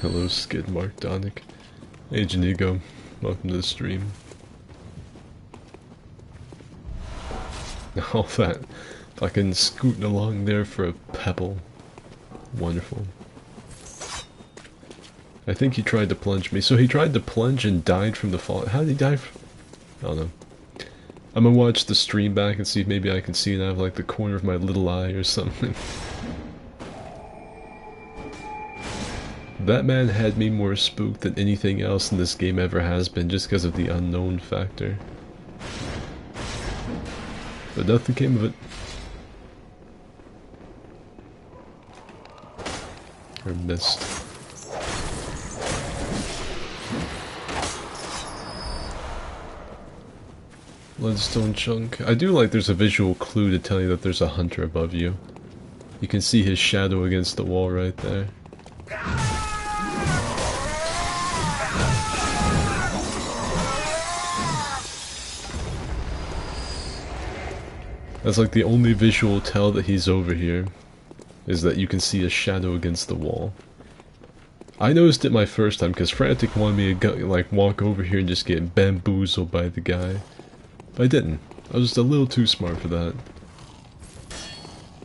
Hello, Skid Mark Donick. Hey, Janigo. Welcome to the stream. All that fucking scooting along there for a pebble. Wonderful. I think he tried to plunge me. So he tried to plunge and died from the fall. How did he die from... I don't know. I'm gonna watch the stream back and see if maybe I can see it out of like the corner of my little eye or something. That man had me more spooked than anything else in this game ever has been, just because of the unknown factor. But nothing came of it. Or missed. Bloodstone chunk. I do like there's a visual clue to tell you that there's a hunter above you. You can see his shadow against the wall right there. That's like the only visual tell that he's over here, is that you can see a shadow against the wall. I noticed it my first time because Frantic wanted me to go, like walk over here and just get bamboozled by the guy. But I didn't. I was just a little too smart for that.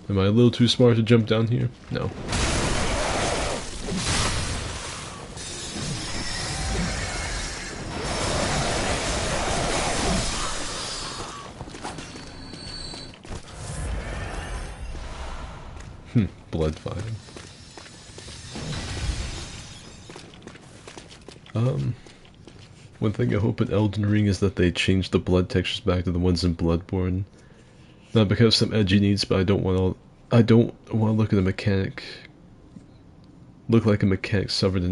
Am I a little too smart to jump down here? No. Blood fighting. One thing I hope in Elden Ring is that they change the blood textures back to the ones in Bloodborne. Not because of some edgy needs, but I don't want to look at a mechanic. Look like a mechanic covered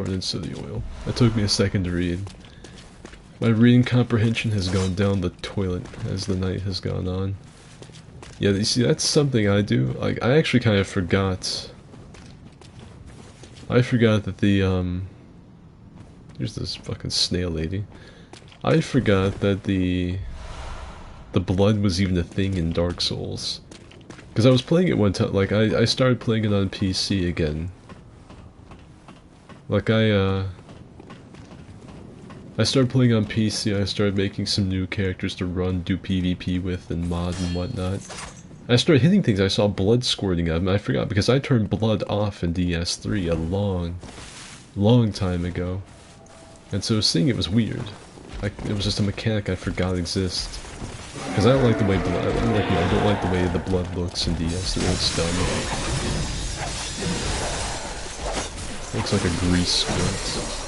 in sooty oil. That took me a second to read. My reading comprehension has gone down the toilet as the night has gone on. Yeah, you see, that's something I do. Like, I actually kind of forgot. I forgot that the, here's this fucking snail lady. I forgot that the blood was even a thing in Dark Souls. Because I was playing it one time, like, I started playing it on PC again. Like, I started playing on PC, I started making some new characters to run, do PvP with, and mod and whatnot. I started hitting things, I saw blood squirting out of them, I forgot, because I turned blood off in DS3 a long time ago. And so seeing it was weird. Like, it was just a mechanic I forgot exists. Because I don't like the way blood, I don't like the way the blood looks in DS3, it's dumb. Looks like a grease squirt.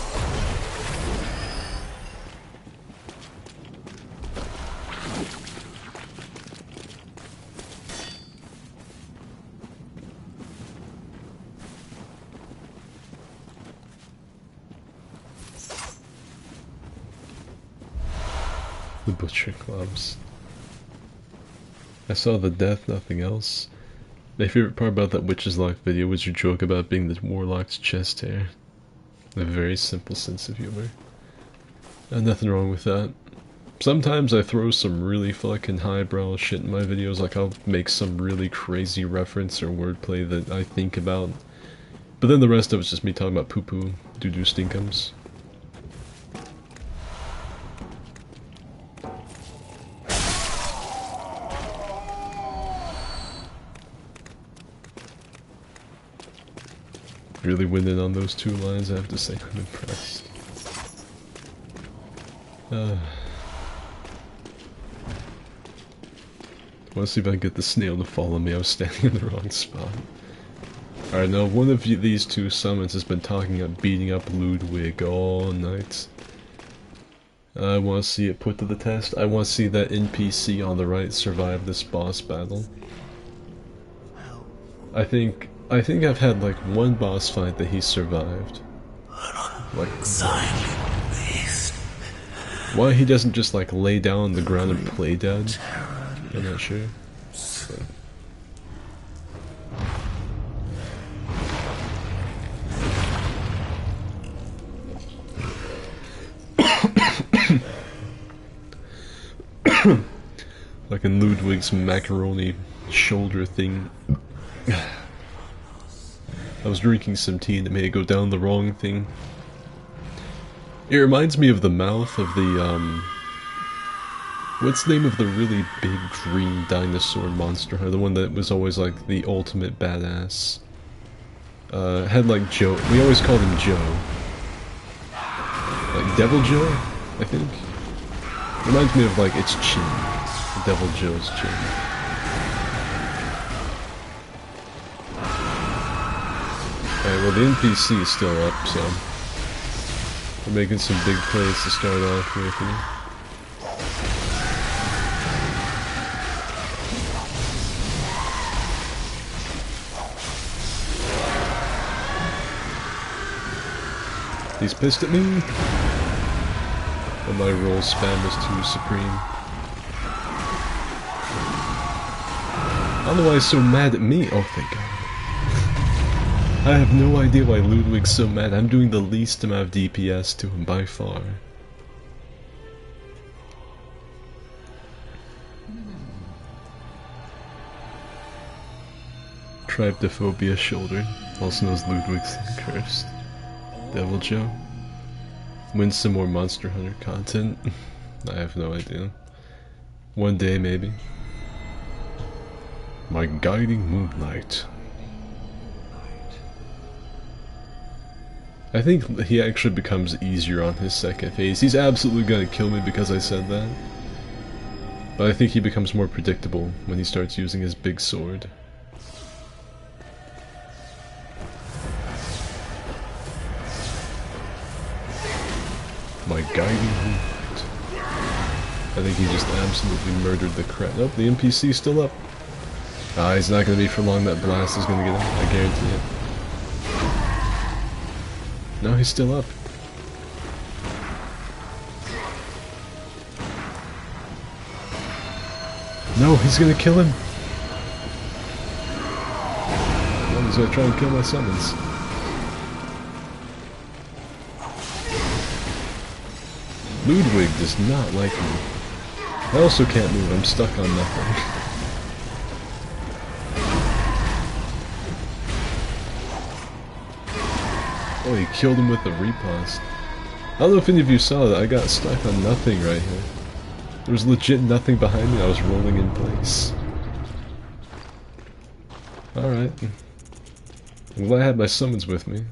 The butcher clubs. I saw the death, nothing else. My favorite part about that Witch's Lock video was your joke about being the warlock's chest hair. A very simple sense of humor. Nothing wrong with that. Sometimes I throw some really fucking highbrow shit in my videos, like I'll make some really crazy reference or wordplay that I think about. But then the rest of it's just me talking about poo-poo, doo-doo stinkums. Really winning on those two lines, I have to say I'm impressed. I want to see if I can get the snail to follow me. I was standing in the wrong spot. Alright, now one of these two summons has been talking about beating up Ludwig all night. I want to see it put to the test. I want to see that NPC on the right survive this boss battle. I think I've had like one boss fight that he survived. Like, why he doesn't just like lay down on the ground and play dead, I'm not sure. Like in Ludwig's macaroni shoulder thing. I was drinking some tea and it made it go down the wrong thing. It reminds me of the mouth of the, what's the name of the really big green dinosaur monster hunter? The one that was always like the ultimate badass. Had like Joe. We always called him Joe. Like Devil Joe, I think. Reminds me of like its chin. Devil Joe's chin. Alright, well the NPC is still up, so we're making some big plays to start off with here. He's pissed at me, but my roll spam is too supreme. I don't know why he's so mad at me. Oh, thank God. I have no idea why Ludwig's so mad. I'm doing the least amount of DPS to him by far. Tryptophobia shoulder, also known as Ludwig's cursed. Devil Joe. Win some more Monster Hunter content? I have no idea. One day, maybe. My guiding moonlight. I think he actually becomes easier on his second phase. He's absolutely gonna kill me because I said that. But I think he becomes more predictable when he starts using his big sword. My guiding moonlight. I think he just absolutely murdered the crap. Nope, the NPC's still up. Ah, he's not gonna be for long. That blast is gonna get him. I guarantee it. No, he's still up. No, he's gonna kill him. No, he's gonna try and kill my summons. Ludwig does not like me. I also can't move, I'm stuck on nothing. Oh, he killed him with a riposte. I don't know if any of you saw that, I got stuck on nothing right here. There was legit nothing behind me, I was rolling in place. Alright. I'm glad I had my summons with me.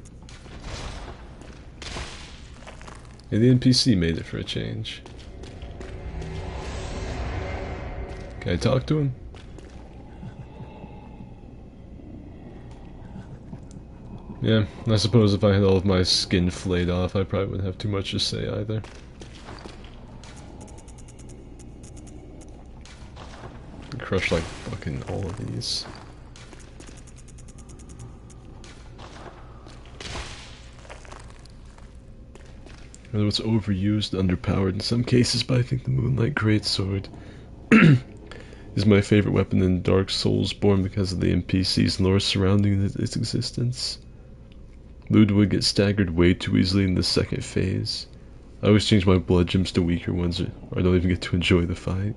Yeah, the NPC made it for a change. Can I talk to him? Yeah, I suppose if I had all of my skin flayed off, I probably wouldn't have too much to say either. Crush like fucking all of these. I know it's overused, underpowered in some cases, but I think the Moonlight Greatsword is my favorite weapon in Dark Souls, born because of the NPC's lore surrounding its existence. Ludwig gets staggered way too easily in the second phase. I always change my blood gems to weaker ones, or I don't even get to enjoy the fight.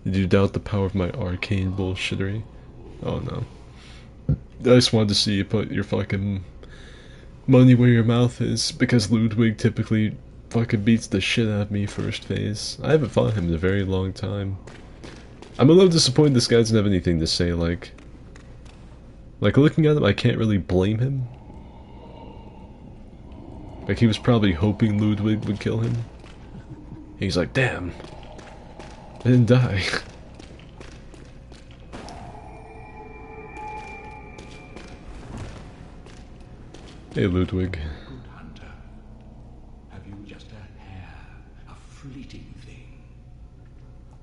Did you doubt the power of my arcane bullshittery? Oh no. I just wanted to see you put your fucking money where your mouth is, because Ludwig typically fucking beats the shit out of me first phase. I haven't fought him in a very long time. I'm a little disappointed this guy doesn't have anything to say, like looking at him, I can't really blame him. Like, he was probably hoping Ludwig would kill him. He's like, damn, I didn't die. Hey, Ludwig. Good hunter. Have you just a hair, a fleeting thing?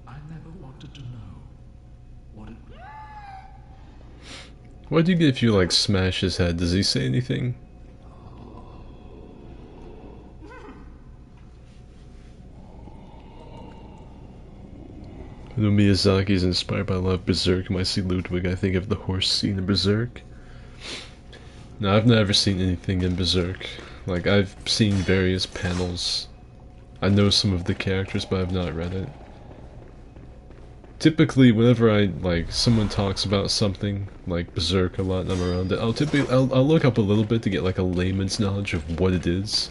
I never wanted to know what it... What do you get if you, like, smash his head? Does he say anything? I know Miyazaki is inspired by a lot of Berserk. When I see Ludwig, I think of the horse scene in Berserk. No, I've never seen anything in Berserk. Like, I've seen various panels. I know some of the characters, but I've not read it. typically whenever someone talks about something like Berserk a lot and I'm around it, I'll look up a little bit to get like a layman's knowledge of what it is,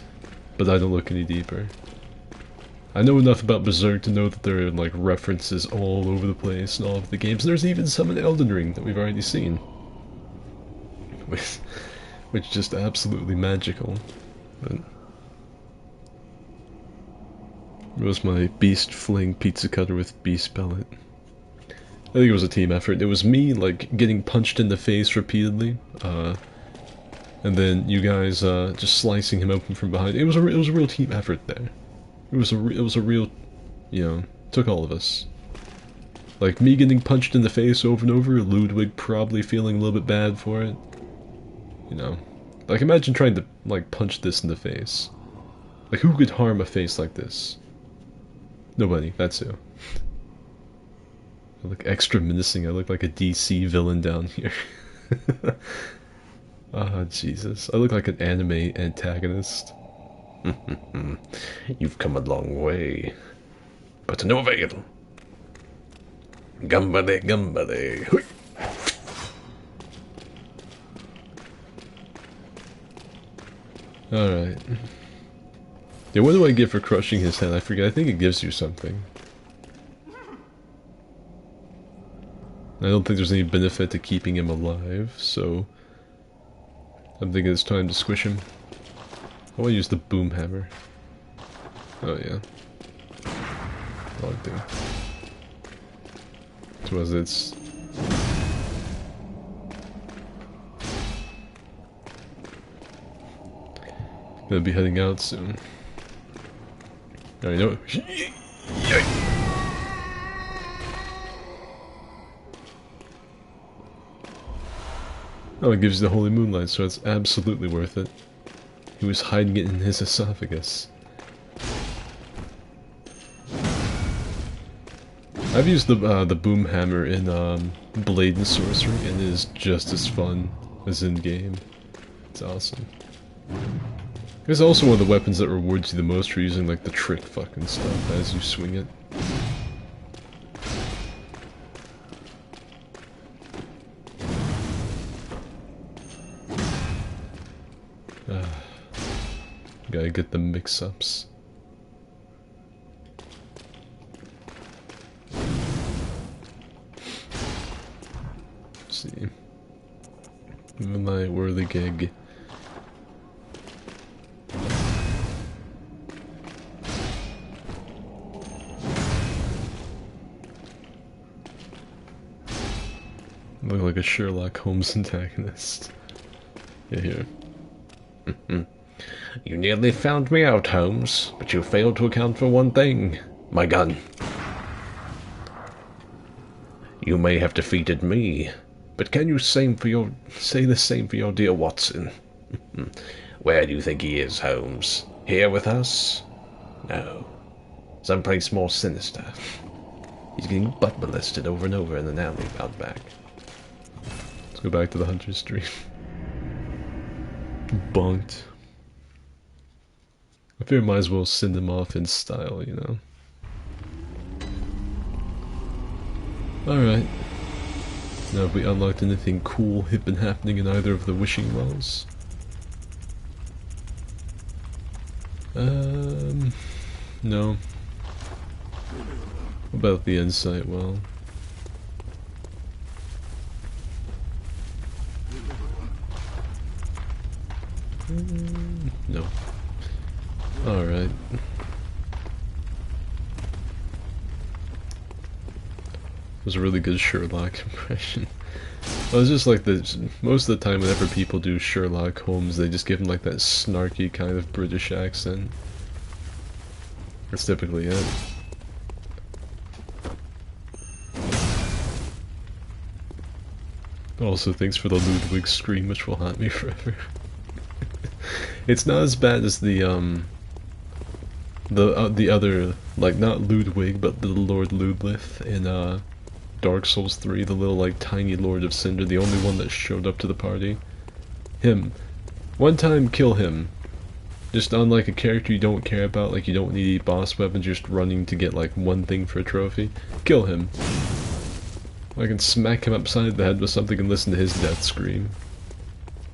but I don't look any deeper. I know enough about Berserk to know that there are like references all over the place in all of the games. There's even some in Elden Ring that we've already seen, which is just absolutely magical. But it was my beast fling pizza cutter with beast pellet. I think it was a team effort. It was me like getting punched in the face repeatedly, and then you guys just slicing him open from behind. It was a real team effort there. It was a real, you know, took all of us. Like me getting punched in the face over and over, Ludwig probably feeling a little bit bad for it. You know, like imagine trying to like punch this in the face. Like who could harm a face like this? Nobody. That's who. I look extra menacing. I look like a DC villain down here. Ah, Jesus. I look like an anime antagonist. You've come a long way, but to no avail. Gambale, gambale. Hui. Alright. Yeah, what do I get for crushing his head? I forget. I think it gives you something. I don't think there's any benefit to keeping him alive, so I'm thinking it's time to squish him. I want to use the boom hammer. Oh yeah. Log thing. It was its. Gonna be heading out soon. I know. Oh, it gives you the holy moonlight, so it's absolutely worth it. He was hiding it in his esophagus. I've used the boom hammer in Blade and Sorcery, and it is just as fun as in game. It's awesome. It's also one of the weapons that rewards you the most for using like the trick fucking stuff as you swing it. Gotta get the mix-ups. See. My whirligig. Look like a Sherlock Holmes antagonist. Yeah, here. You nearly found me out, Holmes, but you failed to account for one thing. My gun. You may have defeated me, but can you say the same for your dear Watson? Where do you think he is, Holmes? Here with us? No. Someplace more sinister. He's getting butt molested over and over in an alley out back. Let's go back to the Hunter's Stream. Bonked. I figure I might as well send him off in style, you know. Alright. Now have we unlocked anything cool had been happening in either of the wishing wells? No. What about the insight well? No. Alright. It was a really good Sherlock impression. I was just like this. Most of the time whenever people do Sherlock Holmes, they just give him like that snarky kind of British accent. That's typically it. Also, thanks for the Ludwig scream, which will haunt me forever. It's not as bad as the other, like, not Ludwig, but the Lord Ludlith in Dark Souls 3, the little like tiny Lord of Cinder, the only one that showed up to the party. Him. One time kill him, Just on like a character you don't care about, like you don't need boss weapons, just running to get like one thing for a trophy. Kill him. I can smack him upside the head with something and listen to his death scream.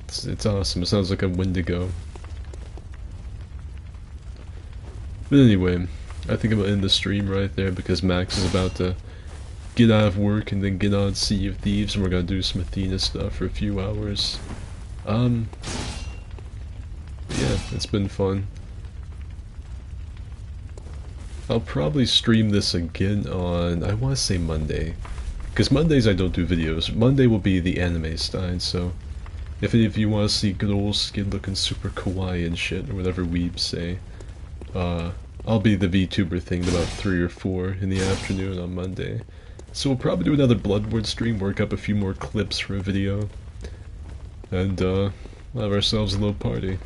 It's awesome. It sounds like a Wendigo. But anyway, I think I'm gonna end the stream right there because Max is about to get out of work and then get on Sea of Thieves, and we're gonna do some Athena stuff for a few hours. Yeah, it's been fun. I'll probably stream this again on, I want to say Monday. Because Mondays I don't do videos. Monday will be the anime style, so if any of you want to see good old Skid looking super kawaii and shit, or whatever weebs say, I'll be the VTuber thing at about 3 or 4 in the afternoon on Monday. So we'll probably do another Bloodborne stream, work up a few more clips for a video, and have ourselves a little party.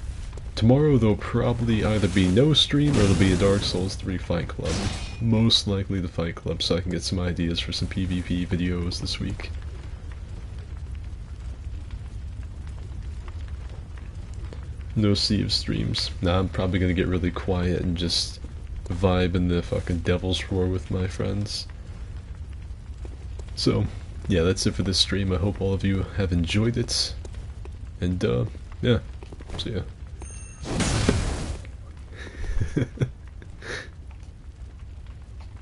Tomorrow there'll probably either be no stream or there'll be a Dark Souls 3 Fight Club. Most likely the Fight Club, so I can get some ideas for some PvP videos this week. No Sea of streams. Nah, I'm probably gonna get really quiet and just vibe in the fucking Devil's Roar with my friends. So, yeah, that's it for this stream. I hope all of you have enjoyed it. And, yeah, see ya.